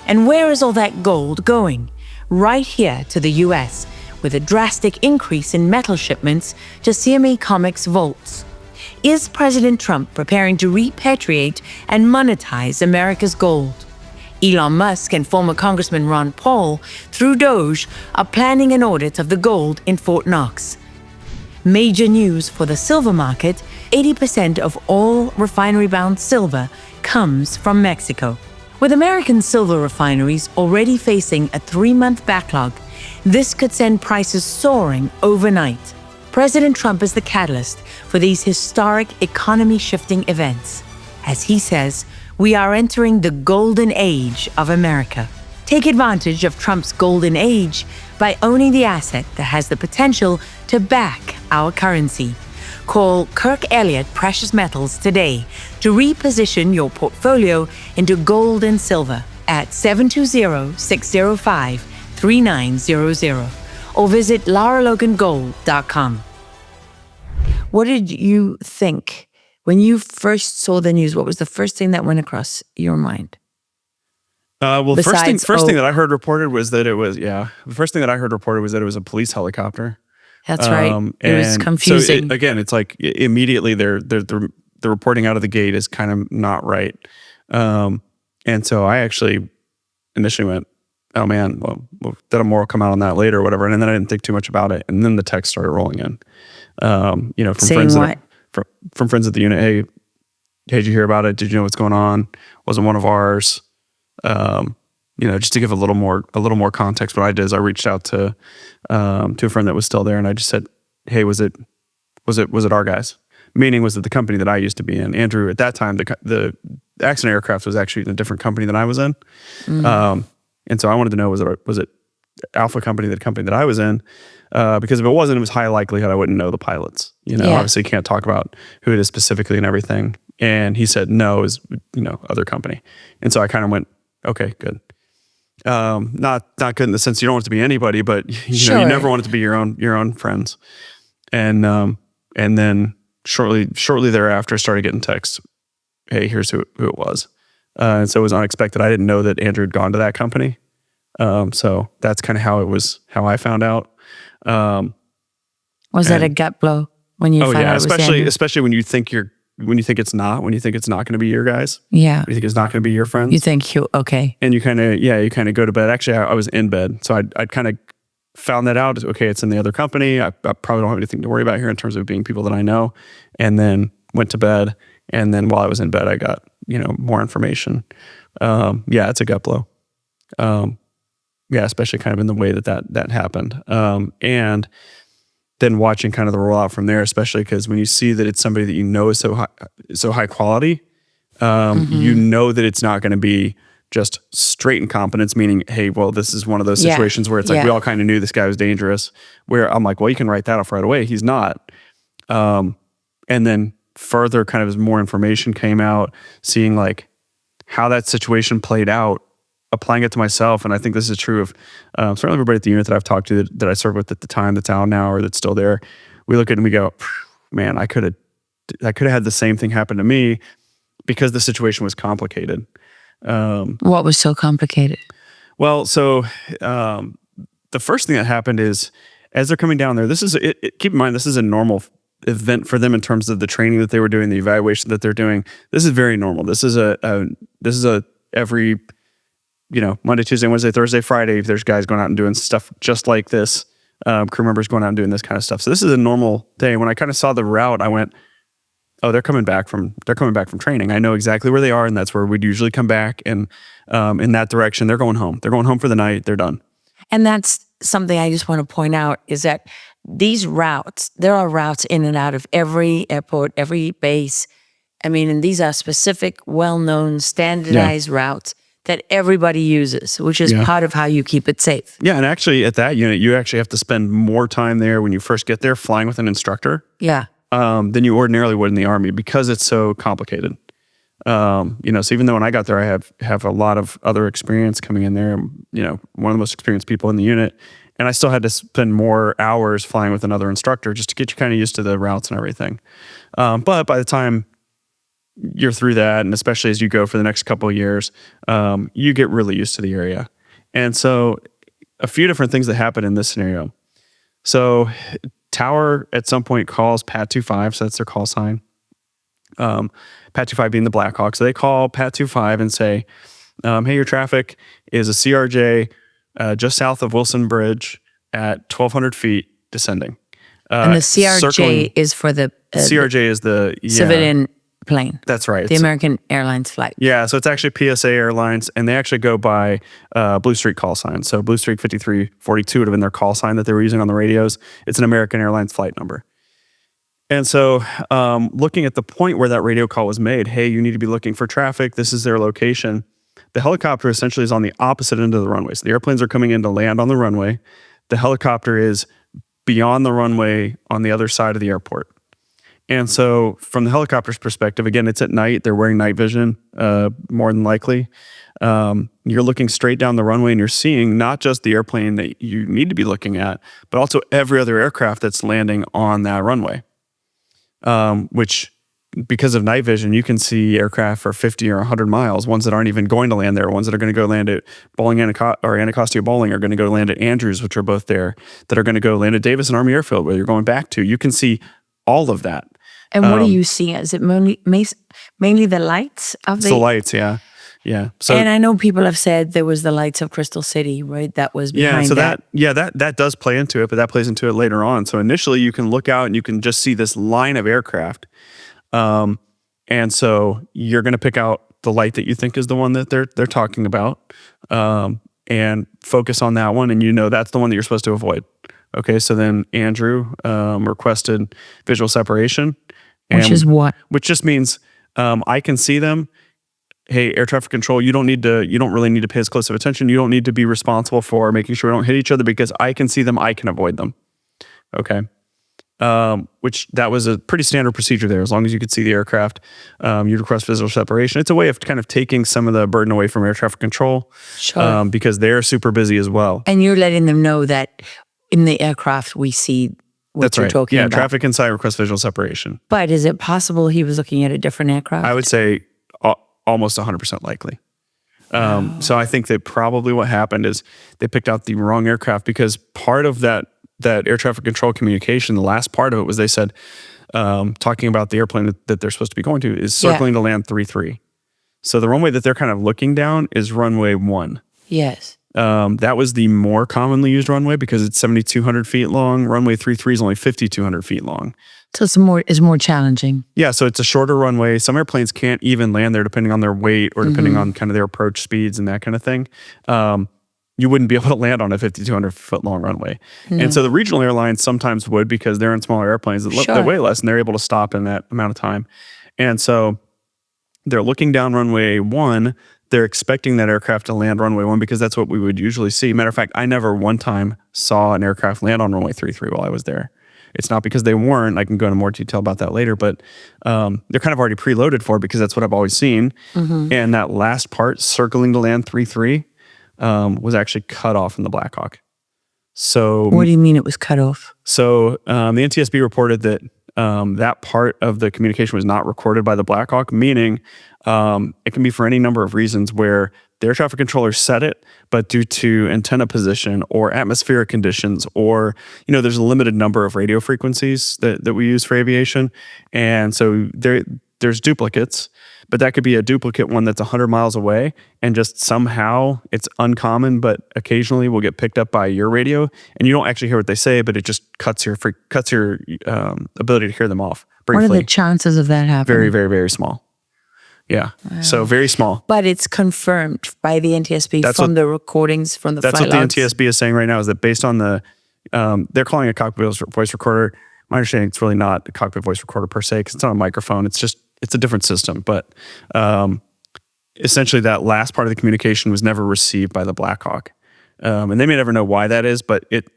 And where is all that gold going? Right here to the U.S., with a drastic increase in metal shipments to CME Comics vaults. Is President Trump preparing to repatriate and monetize America's gold? Elon Musk and former Congressman Ron Paul, through Doge, are planning an audit of the gold in Fort Knox. Major news for the silver market: 80% of all refinery-bound silver comes from Mexico. With American silver refineries already facing a 3-month backlog, this could send prices soaring overnight. President Trump is the catalyst for these historic economy-shifting events. As he says, we are entering the golden age of America. Take advantage of Trump's golden age by owning the asset that has the potential to back our currency. Call Kirk Elliott Precious Metals today to reposition your portfolio into gold and silver at 720-605-3900 or visit laralogangold.com. What did you think when you first saw the news? What was the first thing that went across your mind? First thing that I heard reported was that it was a police helicopter. That's right. It was confusing. So it's like immediately the reporting out of the gate is kind of not right. And so I actually initially went, oh man, well, that'll more come out on that later or whatever. And then I didn't think too much about it. And then the text started rolling in, from saying friends from friends at the unit. Hey, did you hear about it? Did you know what's going on? Wasn't one of ours. Just to give a little more context, what I did is I reached out to a friend that was still there, and I just said, "Hey, was it our guys?" Meaning, was it the company that I used to be in? Andrew, at that time, the accident aircraft was actually in a different company than I was in, and so I wanted to know was it Alpha company, the company that I was in, because if it wasn't, it was high likelihood I wouldn't know the pilots. Obviously you can't talk about who it is specifically and everything. And he said, no, it was, other company. And so I kind of went, okay, good. Not good in the sense you don't want it to be anybody, but you never want it to be your own friends. And then shortly thereafter I started getting texts, hey, here's who it was. And so it was unexpected. I didn't know that Andrew had gone to that company. So that's kind of how I found out. Was that a gut blow when you found out it was Andrew? Especially when you think it's not going to be your guys. Yeah. You think it's not going to be your friends. You think, okay. And you kind of go to bed. Actually, I was in bed. So I'd kind of found that out. Okay, it's in the other company. I probably don't have anything to worry about here in terms of being people that I know. And then went to bed. And then while I was in bed, I got, more information. It's a gut blow. Especially kind of in the way that happened. And then watching kind of the rollout from there, especially because when you see that it's somebody that is so high quality, you know that it's not going to be just straight incompetence, meaning, hey, well, this is one of those situations where it's like, we all kind of knew this guy was dangerous, where I'm like, well, you can write that off right away. He's not. And then further kind of as more information came out, seeing like how that situation played out, applying it to myself. And I think this is true of certainly everybody at the unit that I've talked to that I served with at the time that's out now or that's still there. We look at it and we go, man, I could have had the same thing happen to me because the situation was complicated. What was so complicated? Well, so the first thing that happened is as they're coming down there, keep in mind, this is a normal event for them in terms of the training that they were doing, the evaluation that they're doing. This is very normal. This is a every, Monday, Tuesday, Wednesday, Thursday, Friday, there's guys going out and doing stuff just like this. Crew members going out and doing this kind of stuff. So this is a normal day. When I kind of saw the route, I went, oh, they're coming back from training. I know exactly where they are, and that's where we'd usually come back. And in that direction, they're going home. They're going home for the night. They're done. And that's something I just want to point out is that these routes, there are routes in and out of every airport, every base. I mean, and these are specific, well-known, standardized routes that everybody uses, which is part of how you keep it safe. Yeah, and actually at that unit, you actually have to spend more time there when you first get there flying with an instructor. Yeah. Than you ordinarily would in the Army because it's so complicated. So even though when I got there, I have a lot of other experience coming in there, one of the most experienced people in the unit, and I still had to spend more hours flying with another instructor just to get you kind of used to the routes and everything. But by the time you're through that, and especially as you go for the next couple of years, you get really used to the area. And so a few different things that happen in this scenario. So Tower at some point calls Pat 25, so that's their call sign. Pat 25 being the Blackhawk. So they call Pat 25 and say, hey, your traffic is a CRJ just south of Wilson Bridge at 1,200 feet descending. And the CRJ is for the... CRJ is the... civilian plane. That's right. The American Airlines flight. Yeah, so it's actually PSA Airlines, and they actually go by Blue Streak call sign. So Blue Streak 5342 would have been their call sign that they were using on the radios. It's an American Airlines flight number. And so looking at the point where that radio call was made, hey, you need to be looking for traffic. This is their location. The helicopter essentially is on the opposite end of the runway. So the airplanes are coming in to land on the runway. The helicopter is beyond the runway on the other side of the airport. And so from the helicopter's perspective, again, it's at night. They're wearing night vision, more than likely. You're looking straight down the runway and you're seeing not just the airplane that you need to be looking at, but also every other aircraft that's landing on that runway. Which, because of night vision, you can see aircraft for 50 or 100 miles, ones that aren't even going to land there, ones that are going to go land at Anacostia Bowling are going to go land at Andrews, which are both there, that are going to go land at Davis and Army Airfield, where you're going back to. You can see all of that. And what do you see? Is it mainly the lights of the lights? Yeah. So, and I know people have said there was the lights of Crystal City, right? That was behind that does play into it, but that plays into it later on. So initially, you can look out and you can just see this line of aircraft, and so you're going to pick out the light that you think is the one that they're talking about, and focus on that one, and that's the one that you're supposed to avoid. Okay, so then Andrew requested visual separation. Which is what? Which just means I can see them. hey, air traffic control, you don't really need to pay as close of attention. You don't need to be responsible for making sure we don't hit each other because I can see them, I can avoid them. Okay. Which that was a pretty standard procedure there. As long as you could see the aircraft, you'd request visual separation. It's a way of kind of taking some of the burden away from air traffic control, Sure. because they're super busy as well. And you're letting them know that in the aircraft we see what That's you're right. talking Yeah, about. traffic inside request visual separation. But is it possible he was looking at a different aircraft? I would say almost 100% likely. So I think that probably what happened is they picked out the wrong aircraft, because part of that air traffic control communication, the last part of it was they said, talking about the airplane that they're supposed to be going to is circling to land 33. So the runway that they're kind of looking down is runway 1. Yes. That was the more commonly used runway because it's 7,200 feet long. Runway 33 is only 5,200 feet long. So it's more challenging. Yeah, so it's a shorter runway. Some airplanes can't even land there depending on their weight or depending on kind of their approach speeds and that kind of thing. You wouldn't be able to land on a 5,200 foot long runway. And so the regional airlines sometimes would, because they're in smaller airplanes that weigh less and they're able to stop in that amount of time. And so they're looking down runway 1. They're expecting that aircraft to land runway 1 because that's what we would usually see. Matter of fact, I never one time saw an aircraft land on runway 33 while I was there. It's not because they weren't. I can go into more detail about that later, but they're kind of already preloaded for it because that's what I've always seen. And that last part, circling to land 33, was actually cut off in the Blackhawk. So What do you mean it was cut off? So the NTSB reported that that part of the communication was not recorded by the Blackhawk, meaning it can be for any number of reasons where the air traffic controller set it, but due to antenna position or atmospheric conditions, or, there's a limited number of radio frequencies that we use for aviation. And so there's duplicates, but that could be a duplicate one that's 100 miles away and just somehow it's uncommon, but occasionally will get picked up by your radio and you don't actually hear what they say, but it just cuts your ability to hear them off briefly. What are the chances of that happening? Very, very, very small. Yeah. Wow. So very small. But it's confirmed by the NTSB from the recordings from the flight logs. That's what the NTSB is saying right now, is that based on the, they're calling it a cockpit voice recorder. My understanding, it's really not a cockpit voice recorder per se, because it's not a microphone. It's a different system. But essentially that last part of the communication was never received by the Blackhawk. And they may never know why that is, but it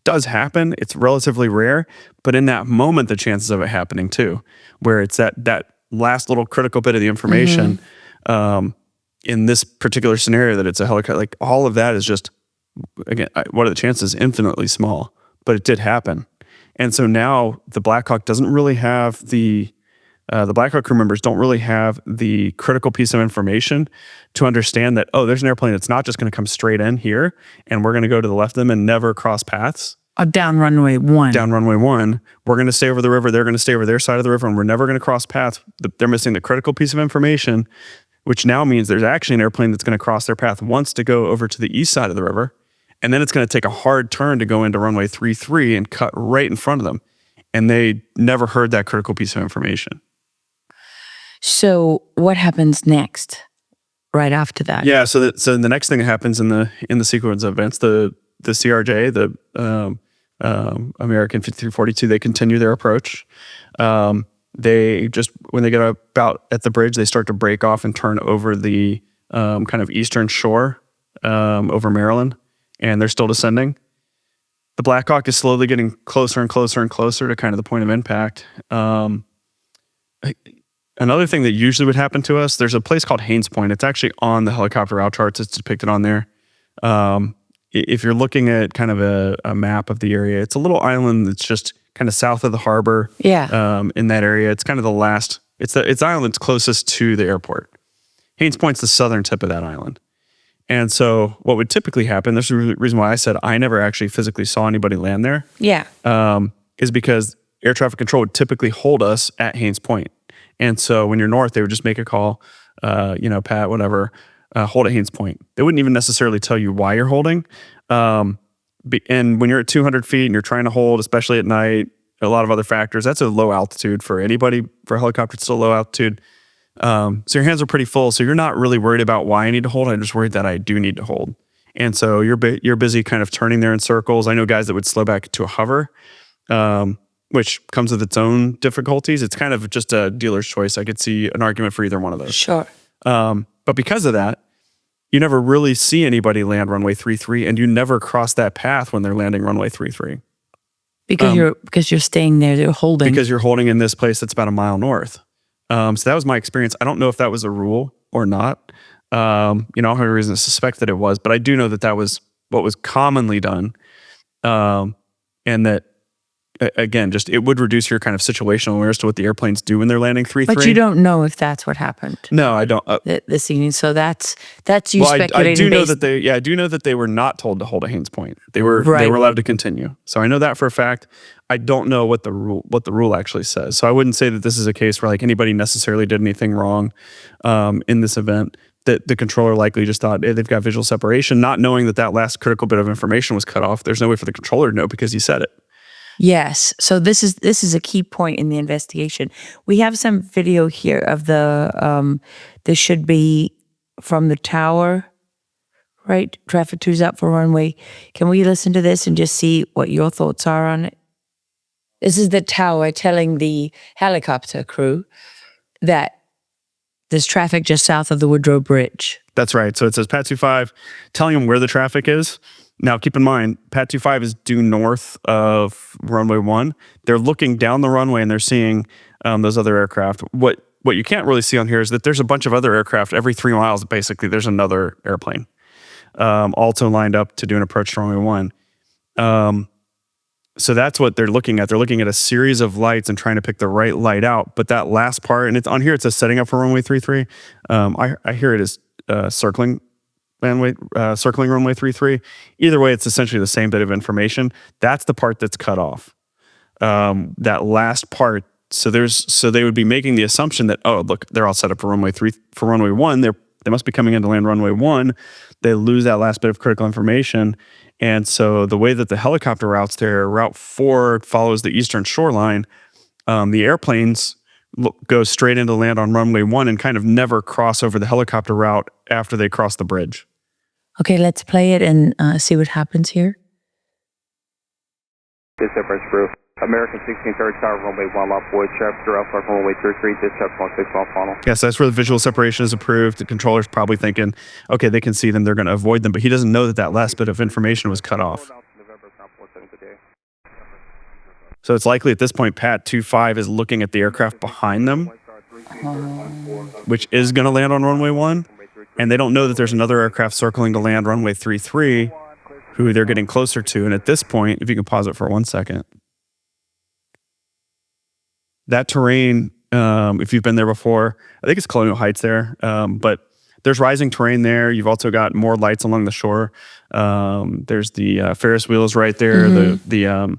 does happen. It's relatively rare. But in that moment, the chances of it happening too, where it's that last little critical bit of the information, in this particular scenario that it's a helicopter, like all of that is just, again, what are the chances? Infinitely small, but it did happen. And so now the Blackhawk doesn't really have the Blackhawk crew members don't really have the critical piece of information to understand that, oh, there's an airplane that's not just going to come straight in here and we're going to go to the left of them and never cross paths. Down runway 1. Down runway 1. We're going to stay over the river. They're going to stay over their side of the river, and we're never going to cross paths. They're missing the critical piece of information, which now means there's actually an airplane that's going to cross their path once to go over to the east side of the river, and then it's going to take a hard turn to go into runway 33 and cut right in front of them. And they never heard that critical piece of information. So what happens next, right after that? Yeah, so the next thing that happens in the sequence of events, the CRJ, the American 5342, they continue their approach. They just, when they get about at the bridge, they start to break off and turn over the kind of eastern shore over Maryland, and they're still descending. The Blackhawk is slowly getting closer and closer and closer to kind of the point of impact. Another thing that usually would happen to us, there's a place called Haynes Point. It's actually on the helicopter route charts. It's depicted on there. If you're looking at kind of a map of the area, it's a little island that's just kind of south of the harbor. Yeah. In that area, it's kind of the last. It's the island that's closest to the airport. Haynes Point's the southern tip of that island, and so what would typically happen? This is the reason why I said I never actually physically saw anybody land there. Yeah. Is because air traffic control would typically hold us at Haynes Point, and so when you're north, they would just make a call, Pat, whatever. Hold at Haynes Point. They wouldn't even necessarily tell you why you're holding. And when you're at 200 feet and you're trying to hold, especially at night, a lot of other factors, that's a low altitude for anybody. For a helicopter, it's still low altitude. So your hands are pretty full. So you're not really worried about why I need to hold. I'm just worried that I do need to hold. And so you're busy kind of turning there in circles. I know guys that would slow back to a hover, which comes with its own difficulties. It's kind of just a dealer's choice. I could see an argument for either one of those. Sure. But because of that, you never really see anybody land runway 33, and you never cross that path when they're landing runway 33. Because you're staying there, you're holding. Because you're holding in this place that's about a mile north. So that was my experience. I don't know if that was a rule or not. I don't have any reason to suspect that it was, but I do know that that was what was commonly done. And that, again, just it would reduce your kind of situational awareness to what the airplanes do when they're landing 3-3. But you don't know if that's what happened. No, I don't. The scene. So that's you speculating. I do know that I do know that they were not told to hold a Haynes point. They were allowed to continue. So I know that for a fact. I don't know what the rule actually says. So I wouldn't say that this is a case where like anybody necessarily did anything wrong in this event. That the controller likely just thought, hey, they've got visual separation, not knowing that last critical bit of information was cut off. There's no way for the controller to know because he said it. Yes. So this is a key point in the investigation. We have some video here of this should be from the tower, right? Traffic 2's up for runway. Can we listen to this and just see what your thoughts are on it? This is the tower telling the helicopter crew that there's traffic just south of the Woodrow Bridge. That's right. So it says Pat 25 telling them where the traffic is. Now, keep in mind, Pat 25 is due north of runway 1. They're looking down the runway and they're seeing those other aircraft. What you can't really see on here is that there's a bunch of other aircraft. Every 3 miles, basically, there's another airplane also lined up to do an approach to runway 1. So that's what they're looking at. They're looking at a series of lights and trying to pick the right light out. But that last part, and it's on here, it says setting up for runway 33. I hear it as circling runway 33. Either way, it's essentially the same bit of information. That's the part that's cut off. That last part. So they would be making the assumption that, oh, look, they're all set up for runway 1. They must be coming in to land runway 1. They lose that last bit of critical information. And so the way that the helicopter routes there, Route 4 follows the eastern shoreline. The airplanes go straight into land on runway 1 and kind of never cross over the helicopter route after they cross the bridge. Okay, let's play it and see what happens here. Dispatch proof. American 1630 Tower, runway 1 left void, traffic through Alpha, runway 33, dispatch 16 off funnel. Yes, that's where the visual separation is approved. The controller's probably thinking, okay, they can see them, they're going to avoid them, but he doesn't know that last bit of information was cut off. So it's likely at this point, Pat 25 is looking at the aircraft behind them, which is going to land on runway 1, and they don't know that there's another aircraft circling to land runway 33, who they're getting closer to. And at this point, if you can pause it for 1 second. That terrain, if you've been there before, I think it's Colonial Heights there, but there's rising terrain there. You've also got more lights along the shore. There's the Ferris wheels right there. Mm-hmm.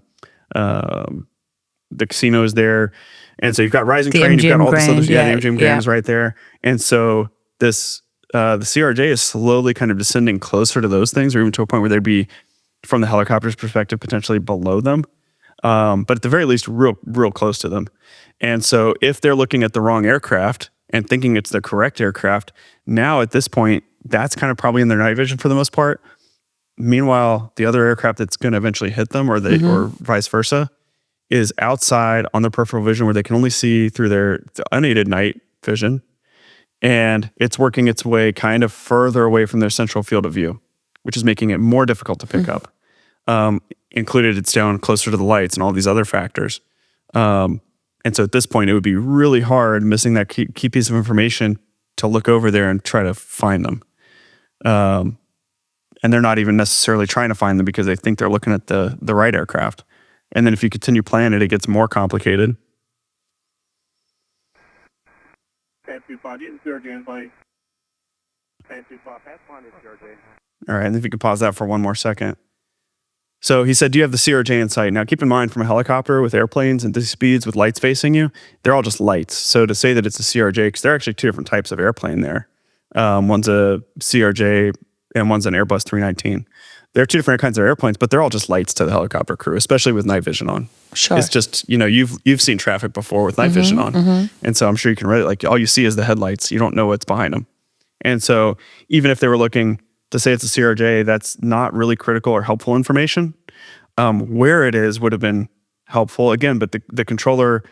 The casino is there, and so you've got rising terrain. You've got all this other, the MGM Grand is right there, and so this the CRJ is slowly kind of descending closer to those things, or even to a point where they'd be, from the helicopter's perspective, potentially below them. But at the very least, real close to them. And so if they're looking at the wrong aircraft and thinking it's the correct aircraft, now at this point, that's kind of probably in their night vision for the most part. Meanwhile, the other aircraft that's going to eventually hit them, or or vice versa, is outside on their peripheral vision where they can only see through their unaided night vision. And it's working its way kind of further away from their central field of view, which is making it more difficult to pick up. Included, it's down closer to the lights and all these other factors. And so at this point, it would be really hard, missing that key piece of information, to look over there and try to find them. And they're not even necessarily trying to find them because they think they're looking at the right aircraft. And then if you continue playing it, it gets more complicated. All right, and if you could pause that for one more second. So he said, do you have the CRJ in sight? Now, keep in mind, from a helicopter with airplanes and these speeds with lights facing you, they're all just lights. So to say that it's a CRJ, because there are actually two different types of airplane there. One's a CRJ and one's an Airbus 319. They're two different kinds of airplanes, but they're all just lights to the helicopter crew, especially with night vision on. Sure. It's just, you've seen traffic before with night vision on. And so I'm sure you can relate, like, all you see is the headlights. You don't know what's behind them. And so even if they were looking to say it's a CRJ, that's not really critical or helpful information. Where it is would have been helpful again, but the controller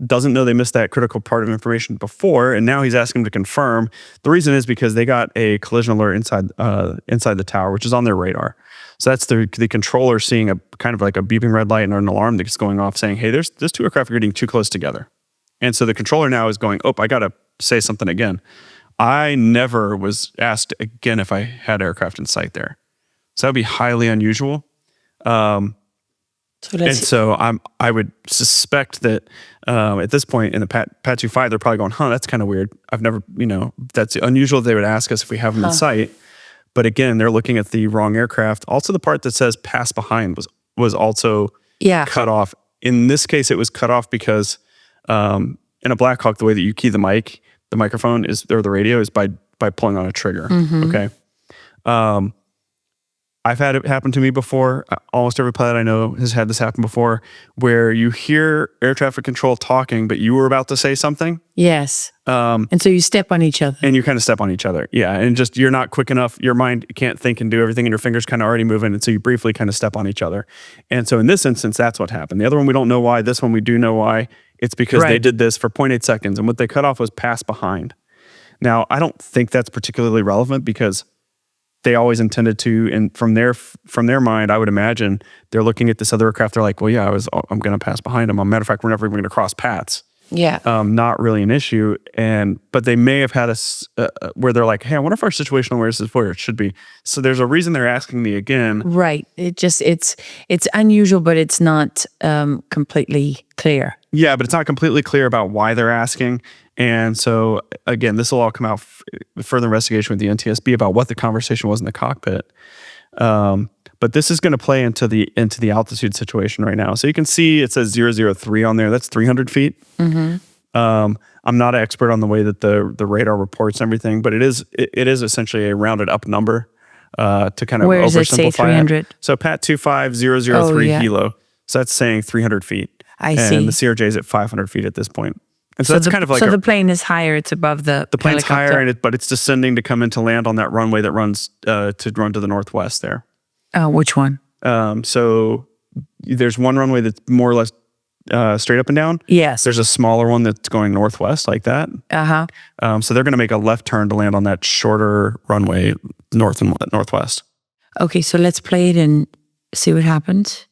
doesn't know they missed that critical part of information before, and now he's asking him to confirm. The reason is because they got a collision alert inside the tower, which is on their radar. So that's the controller seeing a kind of like a beeping red light and an alarm that's going off saying, hey, there's two aircraft are getting too close together. And so the controller now is going, I got to say something again. I never was asked again if I had aircraft in sight there. So that would be highly unusual. So I would suspect that at this point in the Pat 25, they're probably going, that's kind of weird. I've never, that's unusual. They would ask us if we have them in sight. But again, they're looking at the wrong aircraft. Also, the part that says pass behind was also cut off. In this case, it was cut off because in a Blackhawk, the way that you key the microphone or the radio is by pulling on a trigger. Okay. I've had it happen to me before. Almost every pilot I know has had this happen before, where you hear air traffic control talking, but you were about to say something. Yes. And so you step on each other. And you kind of step on each other. Yeah. And just, you're not quick enough. Your mind can't think and do everything, and your fingers kind of already moving. And so you briefly kind of step on each other. And so in this instance, that's what happened. The other one, we don't know why. This one, we do know why. It's because they did this for 0.8 seconds. And what they cut off was pass behind. Now, I don't think that's particularly relevant because they always intended to, and from their mind, I would imagine they're looking at this other aircraft. They're like, well, yeah, I'm going to pass behind them. As a matter of fact, we're never even going to cross paths. Yeah. Not really an issue. But they may have had us where they're like, hey, I wonder if our situational awareness is where it should be. So there's a reason they're asking me again. Right. It's unusual, but it's not completely clear. Yeah, but it's not completely clear about why they're asking. And so, again, this will all come out further investigation with the NTSB about what the conversation was in the cockpit. But this is going to play into the altitude situation right now. So you can see it says 003 on there. That's 300 feet. I'm not an expert on the way that the radar reports and everything, but it is essentially a rounded up number to kind of Where does it say 300? So Pat 25003 Hilo. So that's saying 300 feet. I see. And the CRJ is at 500 feet at this point. And so that's kind of like the plane is higher. It's above the plane's helicopter. higher, but it's descending to come in to land on that runway that runs to run to the northwest there. Which one? So there's one runway that's more or less straight up and down. Yes. There's a smaller one that's going northwest like that. So they're going to make a left turn to land on that shorter runway north and northwest. Okay, so let's play it and see what happens.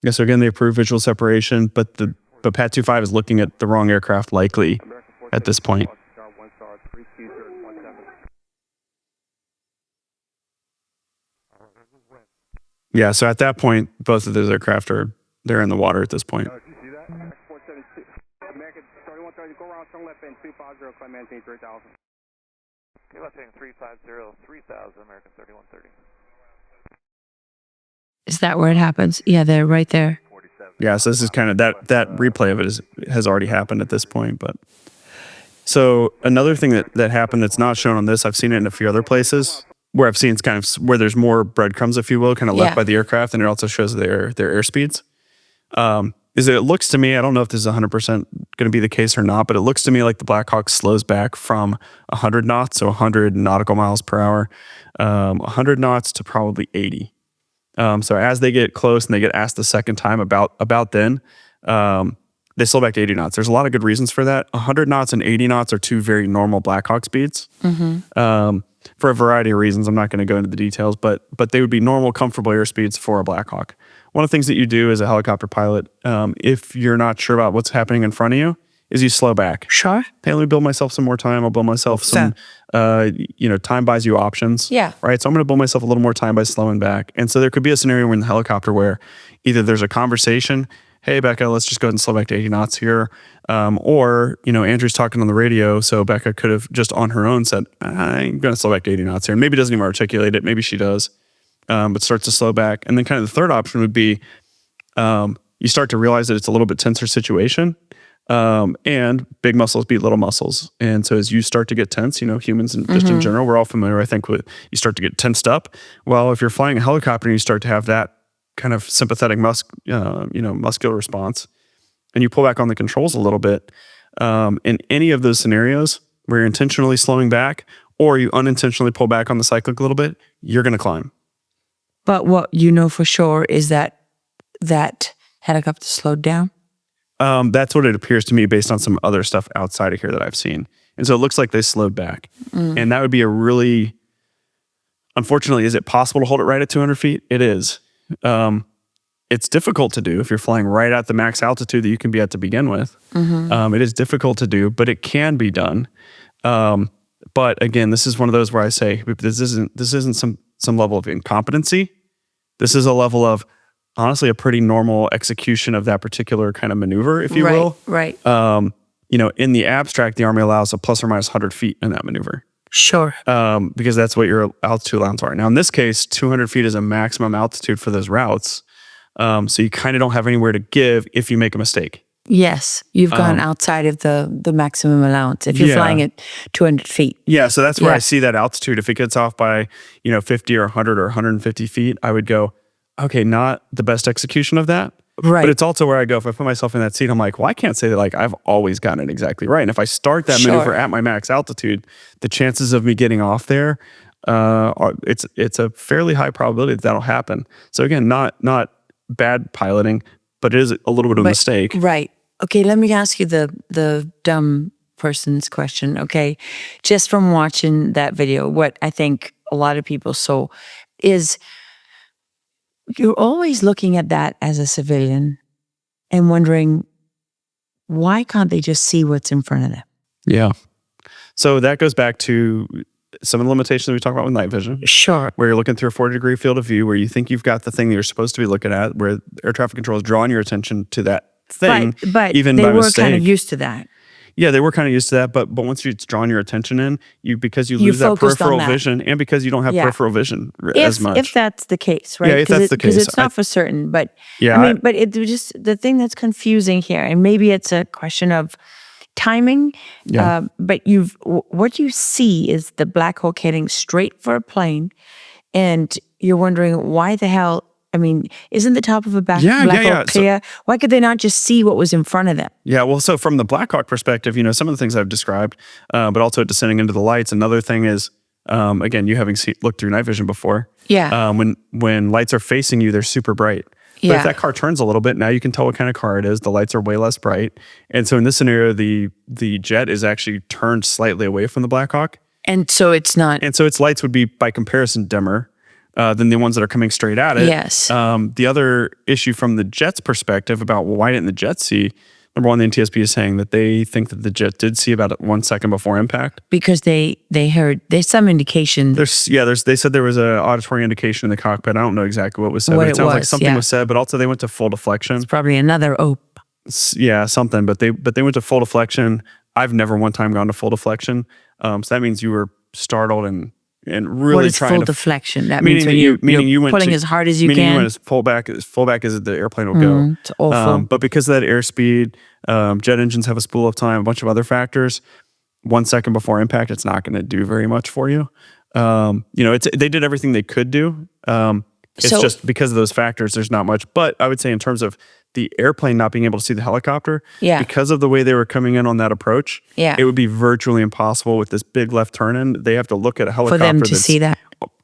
Yeah, so again, they approve visual separation, but Pat 25 is looking at the wrong aircraft likely at this point. Yeah, so at that point, both of those aircraft they're in the water at this point. American 3130, go around, turn left end 250, climb maintain 3000. Okay, left heading 350, 3000, American 3130. Is that where it happens? Yeah, they're right there. Yeah, so this is kind of that replay of it has already happened at this point. But so another thing that happened that's not shown on this, I've seen it in a few other places where I've seen it's kind of where there's more breadcrumbs, if you will, kind of left by the aircraft, and it also shows their airspeeds. Is it looks to me, I don't know if this is 100% going to be the case or not, but it looks to me like the Blackhawk slows back from 100 knots, so 100 nautical miles per hour, 100 knots to probably 80. So as they get close and they get asked the second time about then, they slow back to 80 knots. There's a lot of good reasons for that. 100 knots and 80 knots are two very normal Blackhawk speeds for a variety of reasons. I'm not going to go into the details, but they would be normal, comfortable airspeeds for a Blackhawk. One of the things that you do as a helicopter pilot, if you're not sure about what's happening in front of you, is you slow back. Sure. Hey, let me build myself some more time. I'll build myself some, time buys you options. Yeah. Right. So I'm going to build myself a little more time by slowing back. And so there could be a scenario in the helicopter where either there's a conversation, hey, Becca, let's just go ahead and slow back to 80 knots here. Or, Andrew's talking on the radio. So Becca could have just on her own said, I'm going to slow back to 80 knots here. And maybe doesn't even articulate it. Maybe she does, but starts to slow back. And then kind of the third option would be you start to realize that it's a little bit tenser situation. And big muscles beat little muscles. And so as you start to get tense, humans and just in general, we're all familiar, I think, with you start to get tensed up. Well, if you're flying a helicopter and you start to have that kind of sympathetic muscular response, and you pull back on the controls a little bit, in any of those scenarios where you're intentionally slowing back or you unintentionally pull back on the cyclic a little bit, you're going to climb. But what you know for sure is that helicopter slowed down? That's what it appears to me based on some other stuff outside of here that I've seen. And so it looks like they slowed back. And that would be a really, unfortunately, is it possible to hold it right at 200 feet? It is. It's difficult to do if you're flying right at the max altitude that you can be at to begin with. It is difficult to do, but it can be done. But again, this is one of those where I say this isn't some level of incompetency. This is a level of honestly a pretty normal execution of that particular kind of maneuver, if you will. Right. In the abstract, the Army allows a plus or minus 100 feet in that maneuver. Sure. Because that's what your altitude allowance are. Now, in this case, 200 feet is a maximum altitude for those routes. So you kind of don't have anywhere to give if you make a mistake. Yes, you've gone outside of the maximum allowance if you're flying at 200 feet. Yeah, so that's where I see that altitude. If it gets off by 50 or 100 or 150 feet, I would go, okay, not the best execution of that. Right. But it's also where I go, if I put myself in that seat, I'm like, well, I can't say that like I've always gotten it exactly right. And if I start that maneuver at my max altitude, the chances of me getting off there, it's a fairly high probability that that'll happen. So again, not bad piloting, but it is a little bit of a mistake. Right. Okay, let me ask you the dumb person's question, okay? Just from watching that video, what I think a lot of people saw is you're always looking at that as a civilian and wondering, why can't they just see what's in front of them? Yeah. So that goes back to some of the limitations we talked about with night vision. Sure. Where you're looking through a 40-degree field of view, where you think you've got the thing that you're supposed to be looking at, where air traffic control is drawing your attention to that thing, but even they by were mistake. kind of used to that. Yeah, they were kind of used to that, but once it's drawing your attention in, because you lose that peripheral vision, and because you don't have peripheral vision as much. If that's the case, right? Yeah, if that's the case. Because it's not for certain, but yeah, I mean, but it just the thing that's confusing here, and maybe it's a question of timing. Yeah. But what you see is the Blackhawk heading straight for a plane, and you're wondering why the hell. I mean, isn't the top of a Blackhawk clear? Why could they not just see what was in front of them? Yeah, well, so from the Blackhawk perspective, some of the things I've described, but also descending into the lights. Another thing is, again, you having looked through night vision before. Yeah. When lights are facing you, they're super bright. But if that car turns a little bit, now you can tell what kind of car it is. The lights are way less bright. And so in this scenario, the jet is actually turned slightly away from the Blackhawk. And so it's not. And so its lights would be, by comparison, dimmer than the ones that are coming straight at it. Yes. The other issue from the jet's perspective about why didn't the jet see? Number one, the NTSB is saying that they think that the jet did see about 1 second before impact. Because there's some indication. They said there was an auditory indication in the cockpit. I don't know exactly what was said, but it sounds like something was said. But also they went to full deflection. It's probably another OPE. Yeah, something. But they went to full deflection. I've never one time gone to full deflection. So that means you were startled and really what is trying full to deflection? That meaning means you went pulling as hard as you meaning can. You went as full back as the airplane will go. It's awful. But because of that airspeed, jet engines have a spool of time, a bunch of other factors. 1 second before impact, it's not going to do very much for you. They did everything they could do. It's just because of those factors, there's not much. But I would say in terms of the airplane not being able to see the helicopter, because of the way they were coming in on that approach, it would be virtually impossible with this big left turn in. They have to look at a helicopter for them to see that.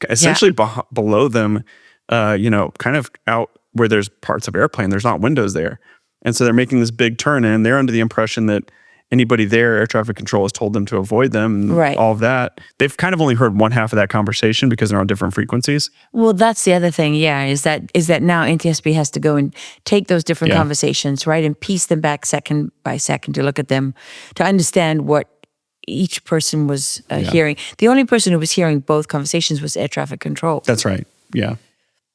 Essentially below them, kind of out where there's parts of airplane, there's not windows there. And so they're making this big turn in. They're under the impression that anybody there, air traffic control, has told them to avoid them, and all of that. They've kind of only heard one half of that conversation because they're on different frequencies. Well, that's the other thing, is that now NTSB has to go and take those different conversations, right, and piece them back second by second to look at them, to understand what each person was hearing. The only person who was hearing both conversations was air traffic control. That's right, yeah.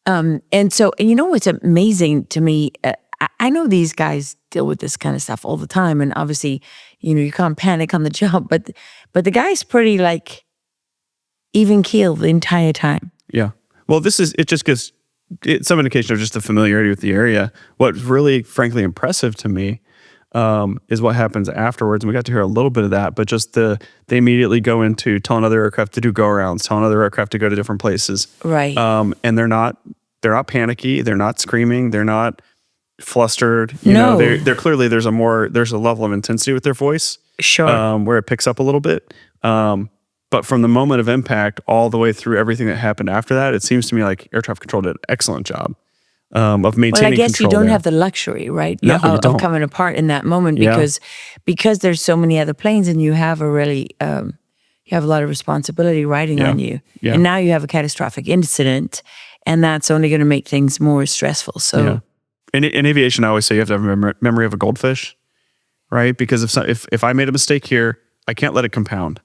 And what's amazing to me, I know these guys deal with this kind of stuff all the time, and obviously, you can't panic on the job, but the guy's pretty even keeled the entire time. Yeah. Well, it just gives some indication of just the familiarity with the area. What's really, frankly, impressive to me is what happens afterwards. And we got to hear a little bit of that, but just they immediately go into telling other aircraft to do go-arounds, telling other aircraft to go to different places. Right. And they're not panicky. They're not screaming. They're not flustered. They're clearly there's a level of intensity with their voice. Sure. Where it picks up a little bit. But from the moment of impact all the way through everything that happened after that, it seems to me like air traffic control did an excellent job. of maintaining Well, I guess you control don't there. have the luxury, right? No, you of don't. coming apart in that moment Yeah. because there's so many other planes and you have a really you have a lot of responsibility riding Yeah. on you, Yeah. and now you have a catastrophic incident, and that's only going to make things more stressful. So. Yeah. In aviation, I always say you have to have a memory of a goldfish, right? Because if I made a mistake here, I can't let it compound.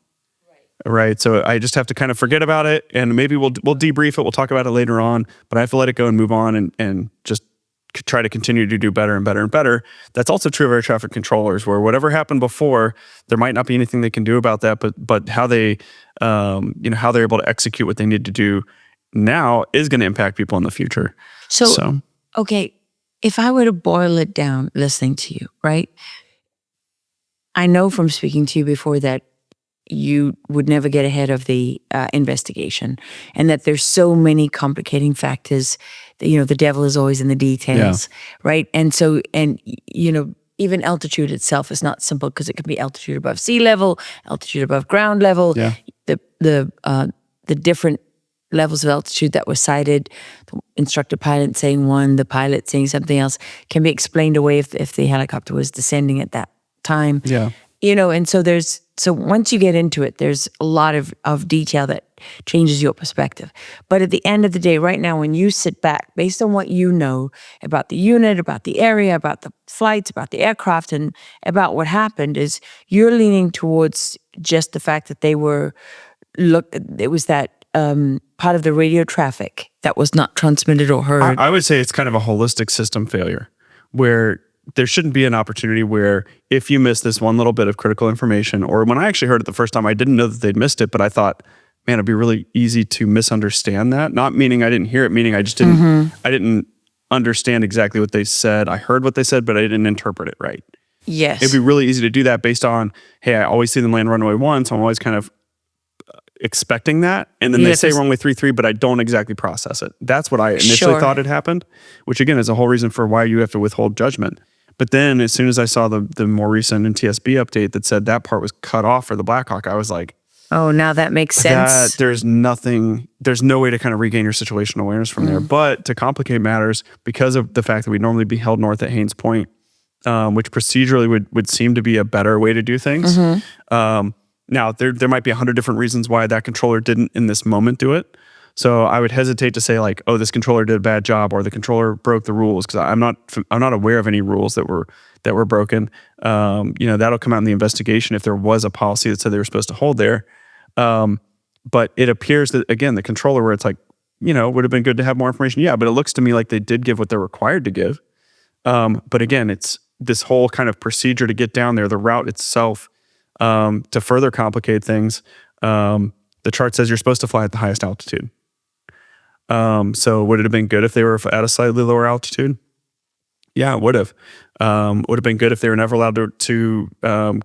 Right. So I just have to kind of forget about it, and maybe we'll debrief it. We'll talk about it later on, but I have to let it go and move on and just try to continue to do better and better and better. That's also true of air traffic controllers, where whatever happened before, there might not be anything they can do about that, but how they, how they're able to execute what they need to do now is going to impact people in the future. So, okay, if I were to boil it down listening to you, right? I know from speaking to you before that you would never get ahead of the investigation, and that there's so many complicating factors that, the devil is always in the details, right? And so, even altitude itself is not simple, because it can be altitude above sea level, altitude above ground level, the different levels of altitude that were cited, the instructor pilot saying one, the pilot saying something else, can be explained away if the helicopter was descending at that time. Yeah. And so once you get into it, there's a lot of detail that changes your perspective. But at the end of the day, right now, when you sit back, based on what you know about the unit, about the area, about the flights, about the aircraft, and about what happened, is you're leaning towards just the fact that it was that part of the radio traffic that was not transmitted or heard. I would say it's kind of a holistic system failure, where there shouldn't be an opportunity where if you miss this one little bit of critical information, or when I actually heard it the first time, I didn't know that they'd missed it, but I thought, man, it'd be really easy to misunderstand that. Not meaning I didn't hear it, meaning I just didn't, I didn't understand exactly what they said. I heard what they said, but I didn't interpret it right. Yes. It'd be really easy to do that based on, hey, I always see them land runway 1, so I'm always kind of expecting that. And then they say runway 33, but I don't exactly process it. That's what I initially thought had happened, which again is a whole reason for why you have to withhold judgment. But then as soon as I saw the more recent NTSB update that said that part was cut off for the Blackhawk, I was like, oh, now that makes sense. There's no way to kind of regain your situational awareness from there. But to complicate matters, because of the fact that we'd normally be held north at Haynes Point, which procedurally would seem to be a better way to do things. Now, there might be 100 different reasons why that controller didn't in this moment do it. So I would hesitate to say like, oh, this controller did a bad job, or the controller broke the rules, because I'm not aware of any rules that were broken. That'll come out in the investigation if there was a policy that said they were supposed to hold there. But it appears that, again, the controller, where it's like, would have been good to have more information. Yeah, but it looks to me like they did give what they're required to give. But again, it's this whole kind of procedure to get down there, the route itself, to further complicate things. The chart says you're supposed to fly at the highest altitude. So would it have been good if they were at a slightly lower altitude? Yeah, it would have. Would have been good if they were never allowed to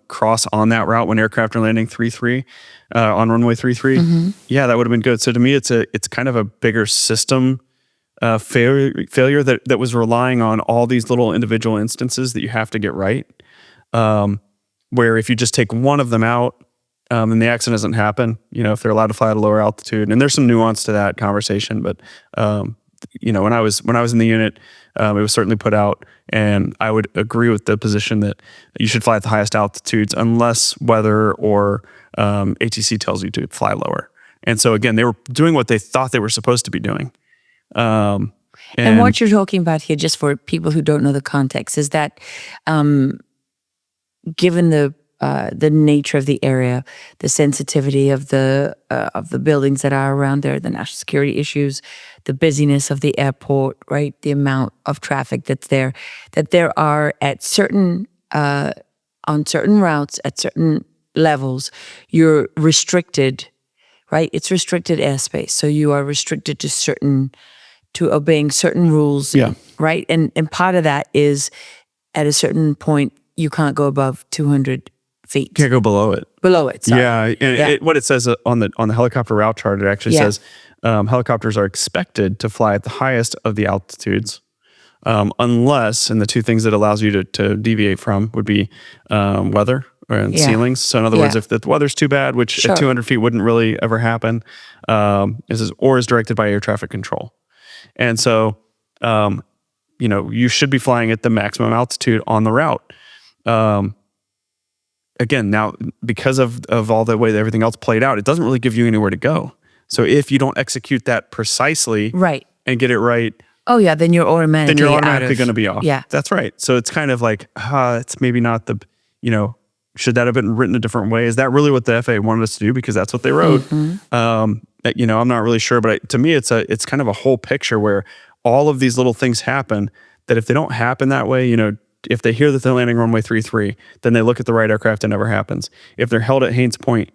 cross on that route when aircraft are landing 3-3 on runway 33. Yeah, that would have been good. So to me, it's kind of a bigger system failure that was relying on all these little individual instances that you have to get right. Where if you just take one of them out, then the accident doesn't happen. If they're allowed to fly at a lower altitude, and there's some nuance to that conversation. But when I was in the unit, it was certainly put out, and I would agree with the position that you should fly at the highest altitudes unless weather or ATC tells you to fly lower. And so again, they were doing what they thought they were supposed to be doing. And what you're talking about here, just for people who don't know the context, is that given the nature of the area, the sensitivity of the buildings that are around there, the national security issues, the busyness of the airport, right? The amount of traffic that's there, that there are at certain on certain routes at certain levels, you're restricted, right? It's restricted airspace, so you are restricted to obeying certain rules, right? And part of that is at a certain point you can't go above 200 feet. Can't go below it. Below it, sorry. Yeah, and what it says on the helicopter route chart, it actually says helicopters are expected to fly at the highest of the altitudes, unless, and the two things that allows you to deviate from would be weather and ceilings. So in other words, if the weather's too bad, which at 200 feet wouldn't really ever happen, is directed by air traffic control. And so you should be flying at the maximum altitude on the route. Again, now because of all the way that everything else played out, it doesn't really give you anywhere to go. So if you don't execute that precisely right and get it right, oh yeah, then you're automatically going to be off. Yeah, that's right. So it's kind of like, it's maybe not the, should that have been written a different way? Is that really what the FAA wanted us to do? Because that's what they wrote. I'm not really sure, but to me, it's kind of a whole picture where all of these little things happen that if they don't happen that way, if they hear that they're landing runway 33, then they look at the right aircraft, it never happens. If they're held at Haines Point,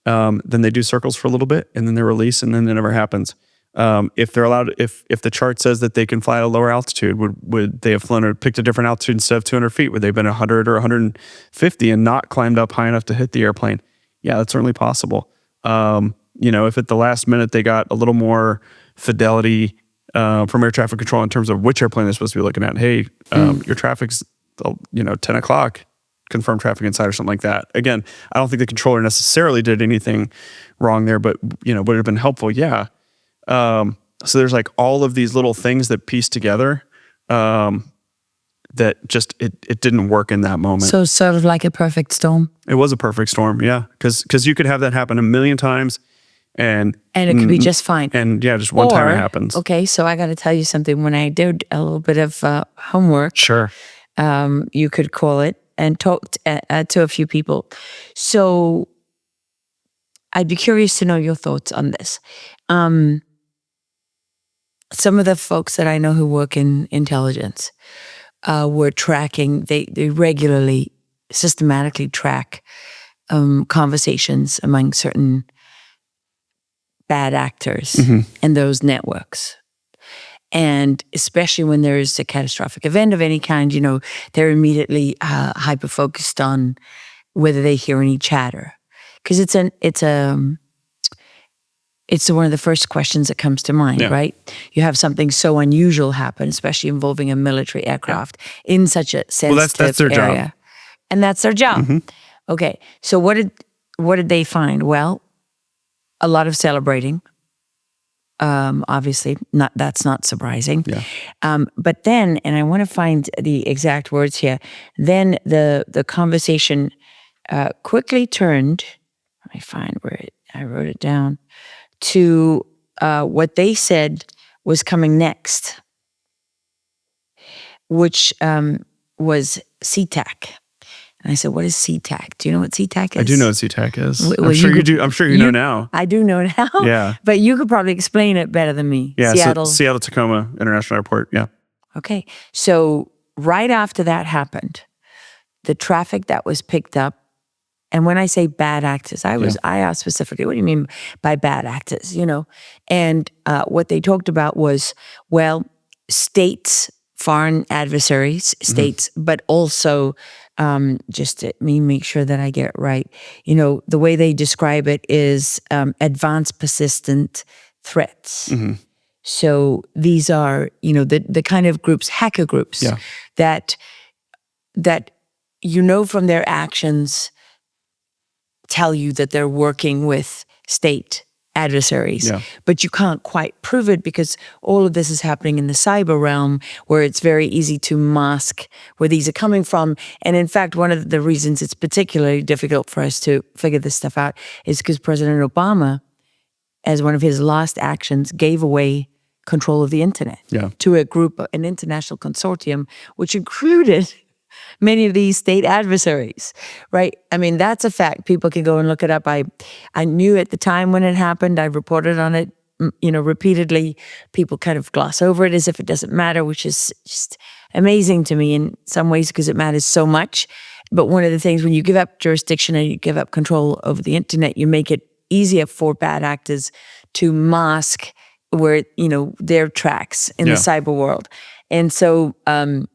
then they do circles for a little bit and then they release and then it never happens. If they're allowed, if the chart says that they can fly at a lower altitude, would they have flown or picked a different altitude instead of 200 feet? Would they have been 100 or 150 and not climbed up high enough to hit the airplane? Yeah, that's certainly possible. If at the last minute they got a little more fidelity from air traffic control in terms of which airplane they're supposed to be looking at. Hey, your traffic's 10 o'clock, confirm traffic inside or something like that. Again, I don't think the controller necessarily did anything wrong there, but would it have been helpful? Yeah. So there's like all of these little things that piece together that just it didn't work in that moment. So sort of like a perfect storm. It was a perfect storm, yeah, because you could have that happen a million times. And it could be just fine. And yeah, just one time it happens. Okay, so I got to tell you something. When I did a little bit of homework, sure, you could call it, and talked to a few people. So I'd be curious to know your thoughts on this. Some of the folks that I know who work in intelligence were tracking. They regularly, systematically track conversations among certain bad actors in those networks. And especially when there's a catastrophic event of any kind, they're immediately hyper-focused on whether they hear any chatter. Because it's one of the first questions that comes to mind, right? You have something so unusual happen, especially involving a military aircraft in such a sensitive that's their area. job. And that's their job. Okay, so what did they find? Well, a lot of celebrating. Obviously, that's not surprising. Yeah. But then, and I want to find the exact words here. Then the conversation quickly turned. Let me find where I wrote it down. To what they said was coming next, which was SeaTac. And I said, "What is SeaTac? Do you know what SeaTac is?" I do know what SeaTac is. I'm sure you do. I'm sure you know now. I do know now. Yeah. But you could probably explain it better than me. Yeah. Seattle Tacoma International Airport. Yeah. Okay. So right after that happened, the traffic that was picked up, and when I say bad actors, I asked specifically, what do you mean by bad actors? And what they talked about was, well, states, foreign adversaries, states, but also just to make sure that I get it right. The way they describe it is advanced persistent threats. So these are, the kind of groups, hacker groups, that from their actions tell you that they're working with state adversaries, but you can't quite prove it because all of this is happening in the cyber realm where it's very easy to mask where these are coming from. And in fact, one of the reasons it's particularly difficult for us to figure this stuff out is because President Obama, as one of his last actions, gave away control of the internet to a group, an international consortium, which included many of these state adversaries, right? I mean, that's a fact. People can go and look it up. I knew at the time when it happened. I reported on it, repeatedly. People kind of gloss over it as if it doesn't matter, which is just amazing to me in some ways because it matters so much. But one of the things, when you give up jurisdiction and you give up control over the internet, you make it easier for bad actors to mask where, their tracks in the cyber world. And so, and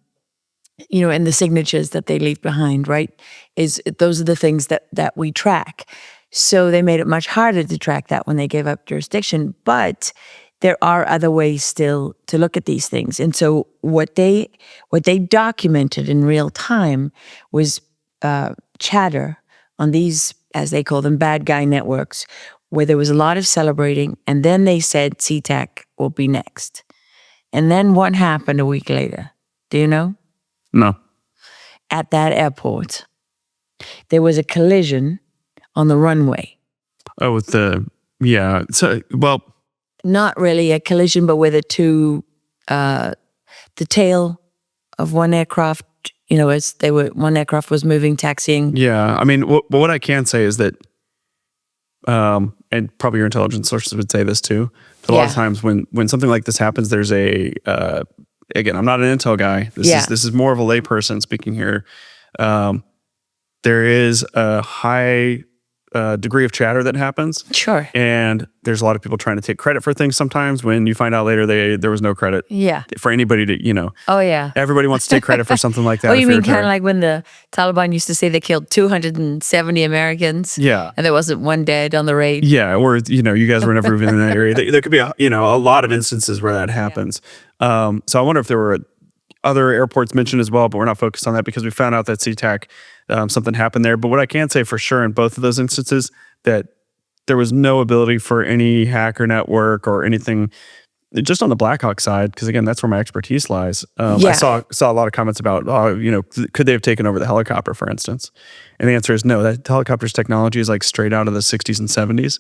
the signatures that they leave behind, right? Those are the things that we track. So they made it much harder to track that when they gave up jurisdiction. But there are other ways still to look at these things. And so what they documented in real time was chatter on these, as they call them, bad guy networks, where there was a lot of celebrating. And then they said SeaTac will be next. And then what happened a week later? Do you know? No. At that airport, there was a collision on the runway. Oh, with yeah. So, well, Not really a collision, but where the tail of one aircraft, as one aircraft was moving, taxiing. yeah. I mean, what I can say is that, and probably your intelligence sources would say this too, but a lot of times when something like this happens, there's again, I'm not an intel guy. This is more of a layperson speaking here. There is a high degree of chatter that happens. Sure. And there's a lot of people trying to take credit for things sometimes when you find out later there was no credit for anybody to, Oh, yeah. everybody wants to take credit for something like that. Oh, you mean kind of like when the Taliban used to say they killed 270 Americans? Yeah. And there wasn't one dead on the raid? Yeah, or, you guys were never even in that area. There could be, a lot of instances where that happens. So I wonder if there were other airports mentioned as well, but we're not focused on that because we found out that SeaTac, something happened there. But what I can say for sure in both of those instances, that there was no ability for any hacker network or anything, just on the Blackhawk side, because again, that's where my expertise lies. I saw a lot of comments about, could they have taken over the helicopter, for instance? And the answer is no. That helicopter's technology is like straight out of the 60s and 70s.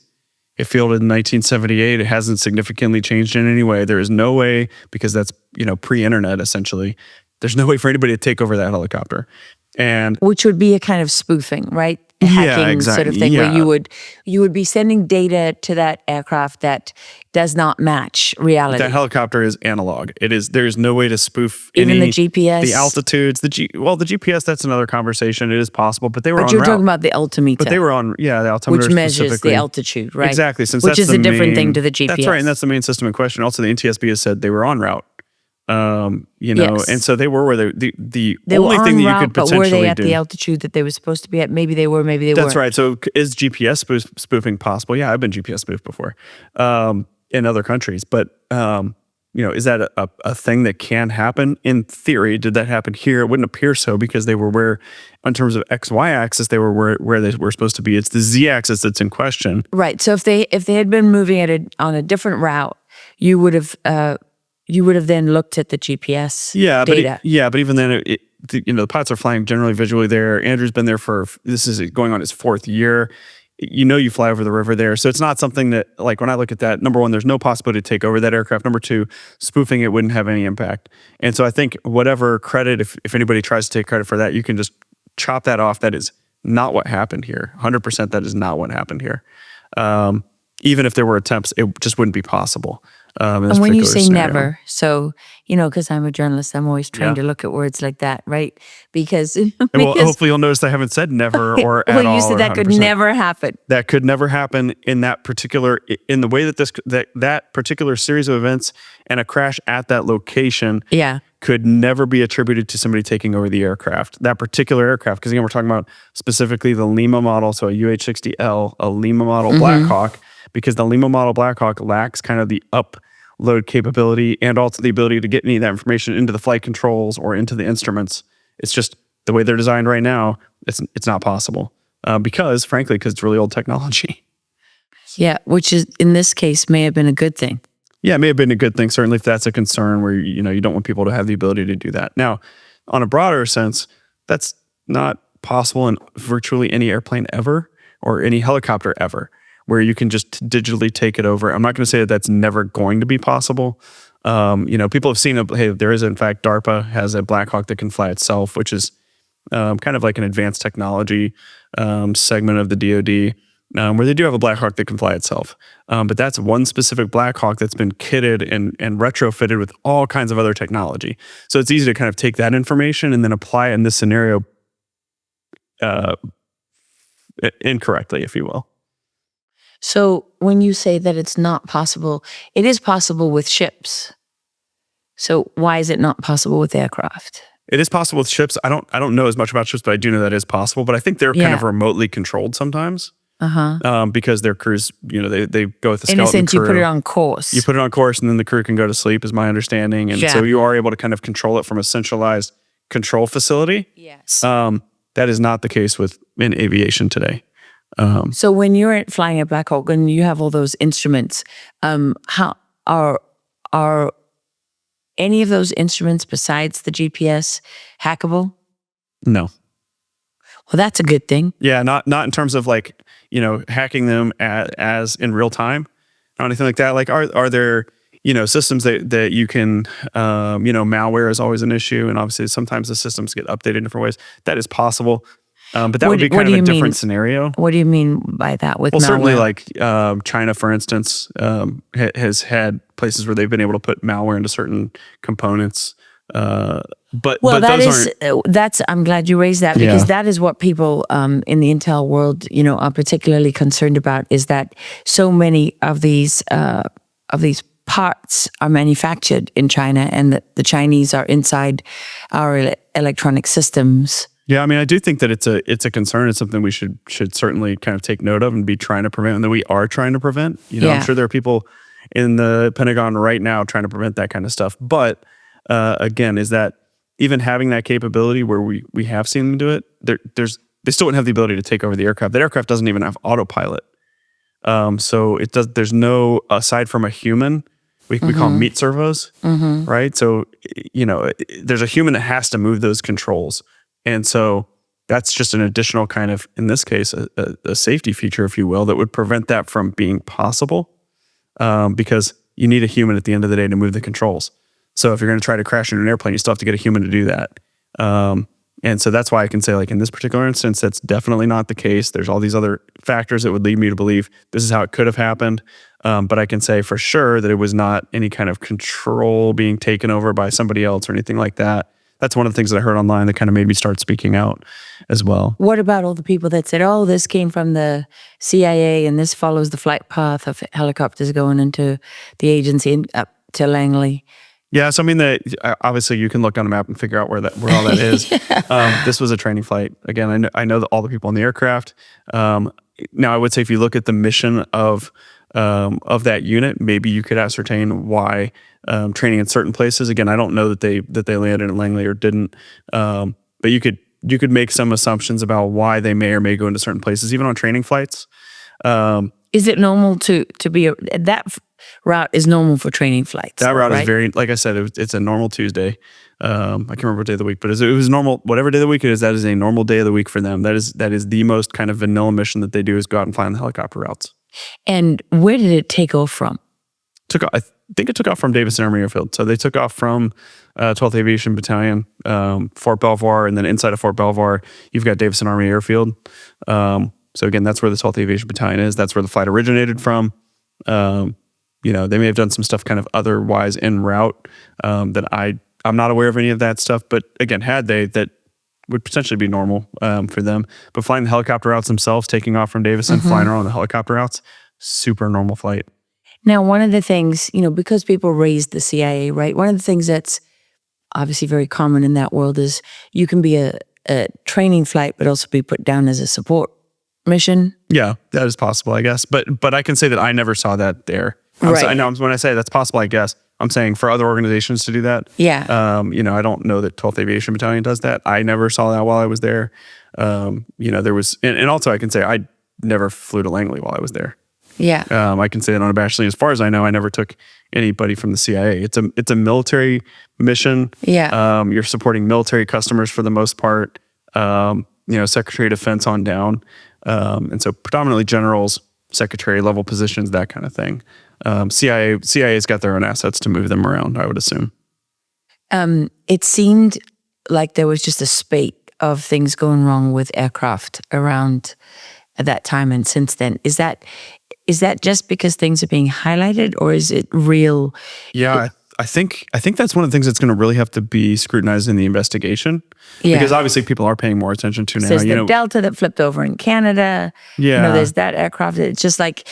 It fielded in 1978. It hasn't significantly changed in any way. There is no way, because that's, pre-internet essentially. There's no way for anybody to take over that helicopter. And which would be a kind of spoofing, right? Hacking sort of thing, where you would be sending data to that aircraft that does not match reality. That helicopter is analog. There's no way to spoof even the GPS, the altitudes, the GPS. That's another conversation. It is possible, but they were. But you're talking about the altimeter. But they were on, the altimeter, which measures the altitude, right? Exactly, which is a different thing to the GPS. That's right, and that's the main system in question. Also, the NTSB has said they were en route. Yes. And so they were where the they only were thing that you route, could potentially but were they at do. the altitude that they were supposed to be at? Maybe they were, maybe they weren't. That's right. So is GPS spoofing possible? Yeah, I've been GPS spoofed before in other countries. But, is that a thing that can happen? In theory, did that happen here? It wouldn't appear so because they were where, in terms of XY axis, they were where they were supposed to be. It's the Z axis that's in question. Right. So if they had been moving on a different route, you would have then looked at the GPS data. But even then, the pilots are flying generally visually there. Andrew's been there this is going on his 4th year. You fly over the river there. So it's not something that, like, when I look at that, number one, there's no possibility to take over that aircraft. Number two, spoofing it wouldn't have any impact. And so I think whatever credit, if anybody tries to take credit for that, you can just chop that off. That is not what happened here. 100% that is not what happened here. Even if there were attempts, it just wouldn't be possible. And when you say scenario. Never, so, because I'm a journalist, I'm always trying to look at words like that, right? Because hopefully you'll notice I haven't said never or at all. Well, you said that could never happen. That could never happen in that particular, in the way that that particular series of events and a crash at that location could never be attributed to somebody taking over the aircraft, that particular aircraft. Because again, we're talking about specifically the Lima model, so a UH-60L, a Lima model Blackhawk, because the Lima model Blackhawk lacks kind of the upload capability and also the ability to get any of that information into the flight controls or into the instruments. It's just the way they're designed right now, it's not possible because it's really old technology. Yeah, which is, in this case, may have been a good thing. Yeah, it may have been a good thing, certainly if that's a concern where, you don't want people to have the ability to do that. Now, on a broader sense, that's not possible in virtually any airplane ever or any helicopter ever, where you can just digitally take it over. I'm not going to say that that's never going to be possible. People have seen, there is, in fact, DARPA has a Blackhawk that can fly itself, which is kind of like an advanced technology segment of the DoD, where they do have a Blackhawk that can fly itself. But that's one specific Blackhawk that's been kitted and retrofitted with all kinds of other technology. So it's easy to kind of take that information and then apply it in this scenario incorrectly, if you will. So when you say that it's not possible, it is possible with ships. So why is it not possible with aircraft? It is possible with ships. I don't know as much about ships, but I do know that is possible. But I think they're kind of remotely controlled sometimes. Because their crews, they go with the skeleton in a sense, crew. you put it on course. You put it on course, and then the crew can go to sleep, is my understanding. And so you are able to kind of control it from a centralized control facility. Yes. That is not the case in aviation today. So when you're flying a Blackhawk and you have all those instruments, how are any of those instruments besides the GPS hackable? No. Well, that's a good thing. Yeah, not in terms of like, hacking them as in real time or anything like that. Like, are there, systems that you can, malware is always an issue, and obviously sometimes the systems get updated in different ways. That is possible, but that would be kind of a different scenario. What do you mean by that with malware? Certainly like China, for instance, has had places where they've been able to put malware into certain components. But that's I'm glad you raised that, because that is what people in the Intel world, are particularly concerned about, is that so many of these parts are manufactured in China, and that the Chinese are inside our electronic systems. Yeah, I mean, I do think that it's a concern. It's something we should certainly kind of take note of and be trying to prevent, and that we are trying to prevent. I'm sure there are people in the Pentagon right now trying to prevent that kind of stuff. But again, is that even having that capability where we have seen them do it, they still wouldn't have the ability to take over the aircraft. That aircraft doesn't even have autopilot. So there's no, aside from a human, we call them meat servos, right? So, there's a human that has to move those controls. And so that's just an additional kind of, in this case, a safety feature, if you will, that would prevent that from being possible, because you need a human at the end of the day to move the controls. So if you're going to try to crash into an airplane, you still have to get a human to do that. And so that's why I can say, like, in this particular instance, that's definitely not the case. There's all these other factors that would lead me to believe this is how it could have happened. But I can say for sure that it was not any kind of control being taken over by somebody else or anything like that. That's one of the things that I heard online that kind of made me start speaking out as well. What about all the people that said, oh, this came from the CIA and this follows the flight path of helicopters going into the agency and up to Langley? Yeah, so I mean, obviously you can look on a map and figure out where all that is. This was a training flight. Again, I know that all the people on the aircraft. Now, I would say if you look at the mission of that unit, maybe you could ascertain why training in certain places. Again, I don't know that they landed in Langley or didn't, but you could make some assumptions about why they may or may go into certain places, even on training flights. Is it normal to be that route is normal for training flights? That route right? is very, like I said, it's a normal Tuesday. I can't remember what day of the week, but it was normal. Whatever day of the week it is, that is a normal day of the week for them. That is the most kind of vanilla mission that they do, is go out and fly on the helicopter routes. And where did it take off from? I think it took off from Davidson Army Airfield. So they took off from 12th Aviation Battalion, Fort Belvoir, and then inside of Fort Belvoir, you've got Davidson Army Airfield. So again, that's where the 12th Aviation Battalion is. That's where the flight originated from. They may have done some stuff kind of otherwise en route that I'm not aware of any of that stuff. But again, had they, that would potentially be normal for them. But flying the helicopter routes themselves, taking off from Davison, flying around the helicopter routes, super normal flight. Now, one of the things, because people raised the CIA, right? One of the things that's obviously very common in that world is you can be a training flight, but also be put down as a support mission. Yeah, that is possible, I guess. But I can say that I never saw that there. I know when I say that's possible, I guess I'm saying for other organizations to do that. Yeah. I don't know that 12th Aviation Battalion does that. I never saw that while I was there. There was, and also I can say I never flew to Langley while I was there. Yeah. I can say that unabashedly. As far as I know, I never took anybody from the CIA. It's a military mission. Yeah. You're supporting military customers for the most part. Secretary of Defense on down. And so predominantly generals, secretary level positions, that kind of thing. CIA's got their own assets to move them around, I would assume. It seemed like there was just a spate of things going wrong with aircraft around at that time and since then. Is that just because things are being highlighted, or is it real? Yeah, I think that's one of the things that's going to really have to be scrutinized in the investigation. Yeah. Because obviously people are paying more attention to now. There's the Delta that flipped over in Canada. Yeah. There's that aircraft. It's just like,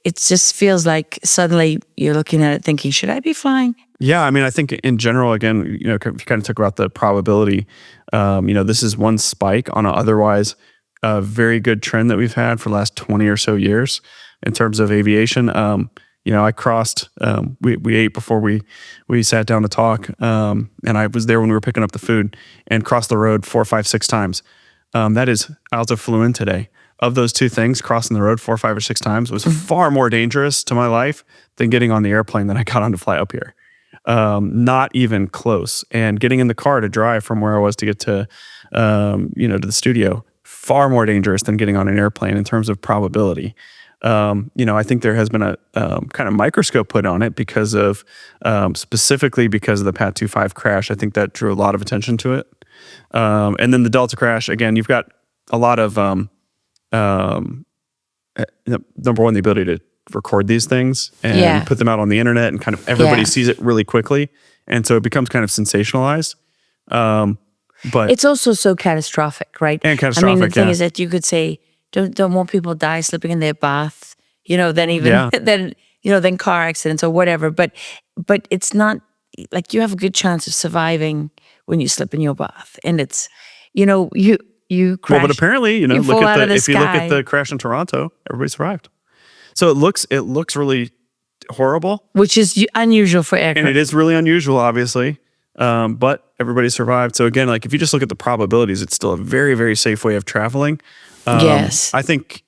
it just feels like suddenly you're looking at it thinking, should I be flying? Yeah, I mean, I think in general, again, if you kind of talk about the probability, this is one spike on an otherwise very good trend that we've had for the last 20 or so years in terms of aviation. I crossed, we ate before we sat down to talk, and I was there when we were picking up the food and crossed the road 4, 5, 6 times. That is, I also flew in today. Of those two things, crossing the road 4, 5, or 6 times was far more dangerous to my life than getting on the airplane that I got on to fly up here. Not even close. And getting in the car to drive from where I was to get to, to the studio, far more dangerous than getting on an airplane in terms of probability. I think there has been a kind of microscope put on it because of, specifically because of the Pat 25 crash. I think that drew a lot of attention to it. And then the Delta crash, again, you've got a lot of, number one, the ability to record these things and put them out on the internet, and kind of everybody sees it really quickly. And so it becomes kind of sensationalized. But it's also so catastrophic, right? And catastrophic, I mean, the thing is that you could say, don't more people die slipping in their bath, than car accidents or whatever. But it's not like you have a good chance of surviving when you slip in your bath. And it's, you crash. Well, but apparently, if you look at the crash in Toronto, everybody survived. So it looks really horrible, which is unusual for aircraft. And it is really unusual, obviously. But everybody survived. So again, like if you just look at the probabilities, it's still a very, very safe way of traveling. Yes. I think,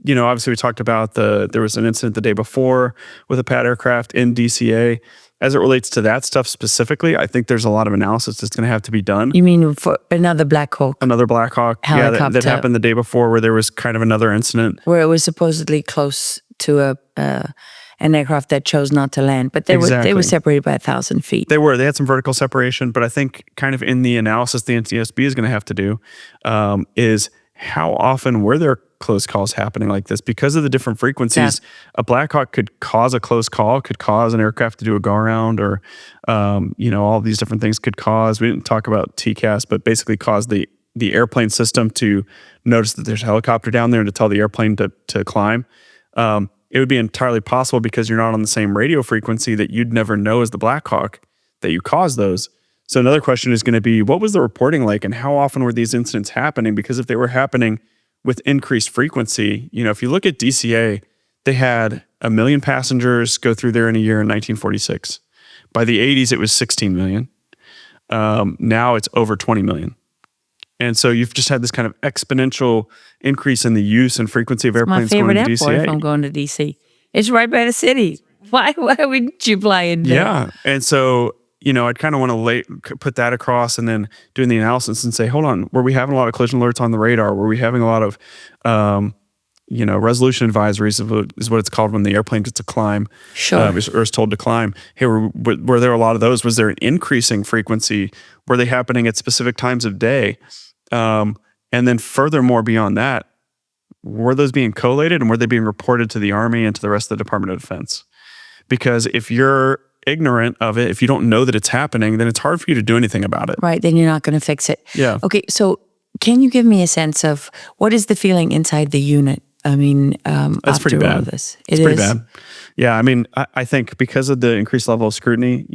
obviously we talked about there was an incident the day before with a Pat aircraft in DCA. As it relates to that stuff specifically, I think there's a lot of analysis that's going to have to be done. You mean for another Blackhawk? Another Blackhawk. Helicopter. Yeah, that happened the day before, where there was kind of another incident. Where it was supposedly close to an aircraft that chose not to land. But they were separated by 1,000 feet. They had some vertical separation, but I think kind of in the analysis the NTSB is going to have to do is how often were there close calls happening like this? Because of the different frequencies, a Blackhawk could cause a close call, could cause an aircraft to do a go around, or all these different things could cause. We didn't talk about TCAS, but basically cause the airplane system to notice that there's a helicopter down there and to tell the airplane to climb. It would be entirely possible, because you're not on the same radio frequency, that you'd never know as the Blackhawk that you caused those. So another question is going to be, what was the reporting like, and how often were these incidents happening? Because if they were happening with increased frequency, if you look at DCA, they had 1 million passengers go through there in a year in 1946. By the 80s, it was 16 million. Now it's over 20 million. And so you've just had this kind of exponential increase in the use and frequency of airplanes going to DCA. My favorite airport if I'm going to DC. It's right by the city. Why wouldn't you fly in there? Yeah. And so, I'd kind of want to put that across, and then doing the analysis and say, hold on, were we having a lot of collision alerts on the radar? Were we having a lot of, resolution advisories is what it's called when the airplane gets to climb, or is told to climb. Hey, were there a lot of those? Was there an increasing frequency? Were they happening at specific times of day? And then furthermore, beyond that, were those being collated, and were they being reported to the Army and to the rest of the Department of Defense? Because if you're ignorant of it, if you don't know that it's happening, then it's hard for you to do anything about it. Right, then you're not going to fix it. Yeah. Okay, so can you give me a sense of what is the feeling inside the unit? I mean, that's pretty bad. All of this. It's pretty bad. Yeah, I mean, I think because of the increased level of scrutiny,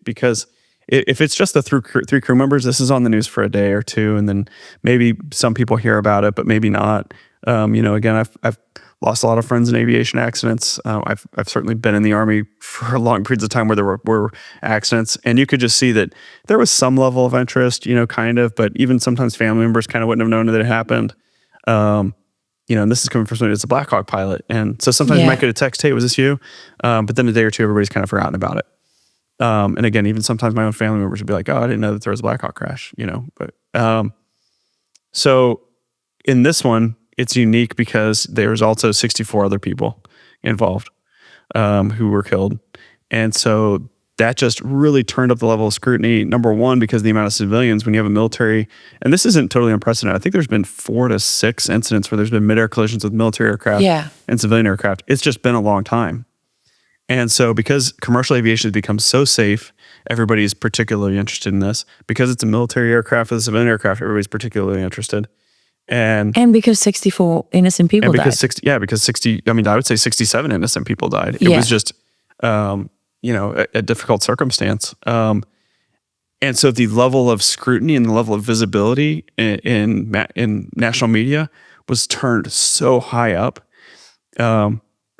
because if it's just the three crew members, this is on the news for a day or two, and then maybe some people hear about it, but maybe not. Again, I've lost a lot of friends in aviation accidents. I've certainly been in the Army for long periods of time where there were accidents, and you could just see that there was some level of interest, kind of, but even sometimes family members kind of wouldn't have known that it happened. And this is coming from somebody that's a Blackhawk pilot, and so sometimes you might get a text, "Hey, was this you?" But then a day or two, everybody's kind of forgotten about it. And again, even sometimes my own family members would be like, "Oh, I didn't know that there was a Blackhawk crash," But so in this one, it's unique because there's also 64 other people involved who were killed. And so that just really turned up the level of scrutiny. Number one, because of the amount of civilians, when you have a military, and this isn't totally unprecedented. I think there's been 4 to 6 incidents where there's been mid-air collisions with military aircraft and civilian aircraft. It's just been a long time. And so because commercial aviation has become so safe, everybody's particularly interested in this. Because it's a military aircraft with a civilian aircraft, everybody's particularly interested. And because 64 innocent people died. Because 60, I would say 67 innocent people died. It was just, a difficult circumstance. And so the level of scrutiny and the level of visibility in national media was turned so high up.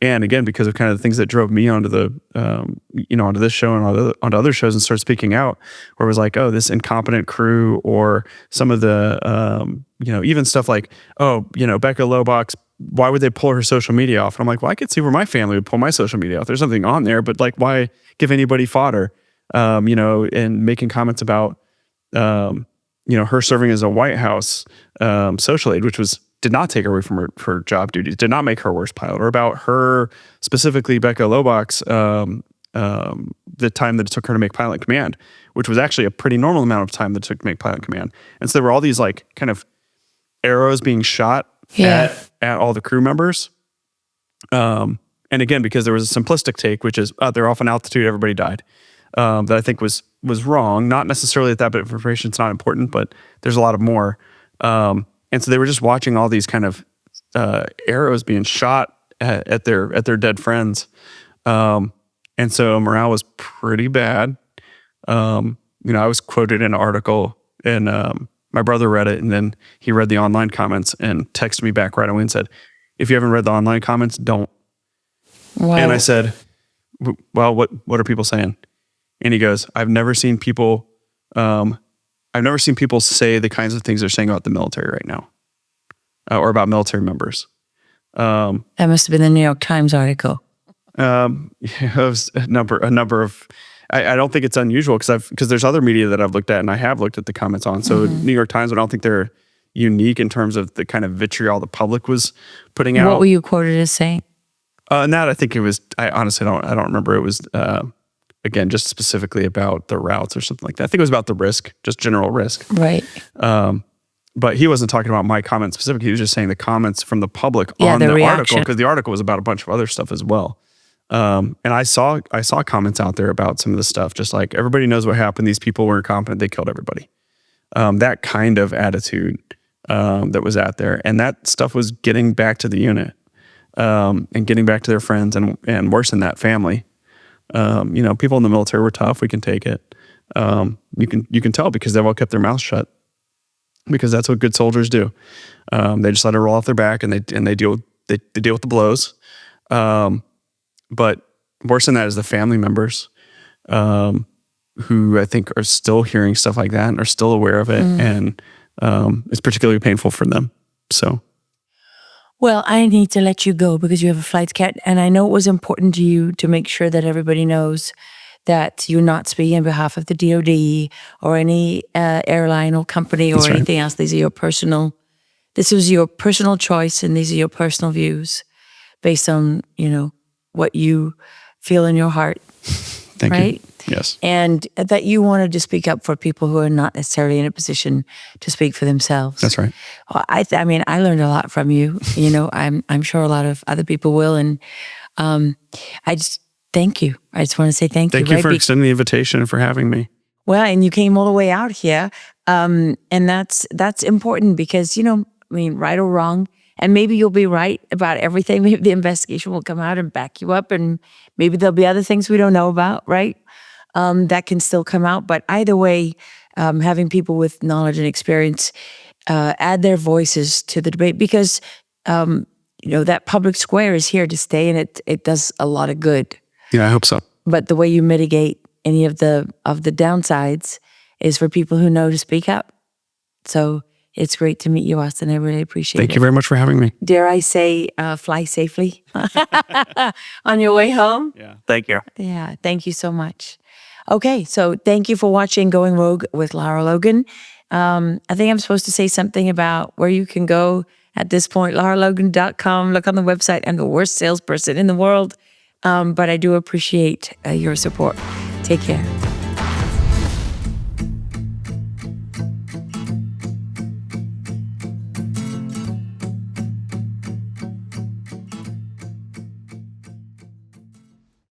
And again, because of kind of the things that drove me onto the, onto this show and onto other shows and started speaking out, where it was like, oh, this incompetent crew, or some of the, even stuff like, Becca Lobach's, why would they pull her social media off? And I'm like, well, I could see where my family would pull my social media off. There's something on there, but like, why give anybody fodder? and making comments about, her serving as a White House social aide, which did not take her away from her job duties, did not make her a worse pilot, or about her, specifically Becca Lobach's, the time that it took her to make pilot command, which was actually a pretty normal amount of time that it took to make pilot command. And so there were all these like kind of arrows being shot at all the crew members. And again, because there was a simplistic take, which is they're off an altitude, everybody died, that I think was wrong. Not necessarily that bit of information, it's not important, but there's a lot of more. And so they were just watching all these kind of arrows being shot at their dead friends. And so morale was pretty bad. I was quoted in an article, and my brother read it, and then he read the online comments and texted me back right away and said, "If you haven't read the online comments, don't." Wow. And I said, "Well, what are people saying?" And he goes, "I've never seen people say the kinds of things they're saying about the military right now, or about military members." That must have been the New York Times article. It was a number of. I don't think it's unusual because there's other media that I've looked at, and I have looked at the comments on. So New York Times, I don't think they're unique in terms of the kind of vitriol the public was putting out. What were you quoted as saying? And that I think it was. I honestly don't remember. It was again just specifically about the routes or something like that. I think it was about the risk, just general risk. Right. But he wasn't talking about my comments specifically. He was just saying the comments from the public on the the reaction. article, because the article was about a bunch of other stuff as well. And I saw comments out there about some of the stuff, just like everybody knows what happened. These people were incompetent. They killed everybody. That kind of attitude that was out there, and that stuff was getting back to the unit and getting back to their friends, and worse than that, family. People in the military were tough. We can take it. You can tell because they've all kept their mouths shut, because that's what good soldiers do. They just let it roll off their back, and they deal with the blows. But worse than that is the family members, who I think are still hearing stuff like that and are still aware of it, and it's particularly painful for them. So, well, I need to let you go because you have a flight, Kat, and I know it was important to you to make sure that everybody knows that you're not speaking on behalf of the DoD or any airline or company or anything else. This was your personal choice, and these are your personal views based on, what you feel in your heart. Thank right? you. Yes. And that you wanted to speak up for people who are not necessarily in a position to speak for themselves. That's right. Well, I learned a lot from you. I'm sure a lot of other people will. And I just thank you. I just want to say thank you. Thank you for extending the invitation and for having me. Well, and you came all the way out here. And that's important because, right or wrong, and maybe you'll be right about everything. Maybe the investigation will come out and back you up, and maybe there'll be other things we don't know about, right? That can still come out. But either way, having people with knowledge and experience add their voices to the debate, because that public square is here to stay, and it does a lot of good. Yeah, I hope so. But the way you mitigate any of the downsides is for people who know to speak up. So it's great to meet you, Austin. I really appreciate it. Thank you very much for having me. Dare I say, fly safely on your way home? Yeah. Thank you. Yeah. Thank you so much. Okay. So thank you for watching Going Rogue with Lara Logan. I think I'm supposed to say something about where you can go at this point, laralogan.com. Look on the website. I'm the worst salesperson in the world. But I do appreciate your support. Take care.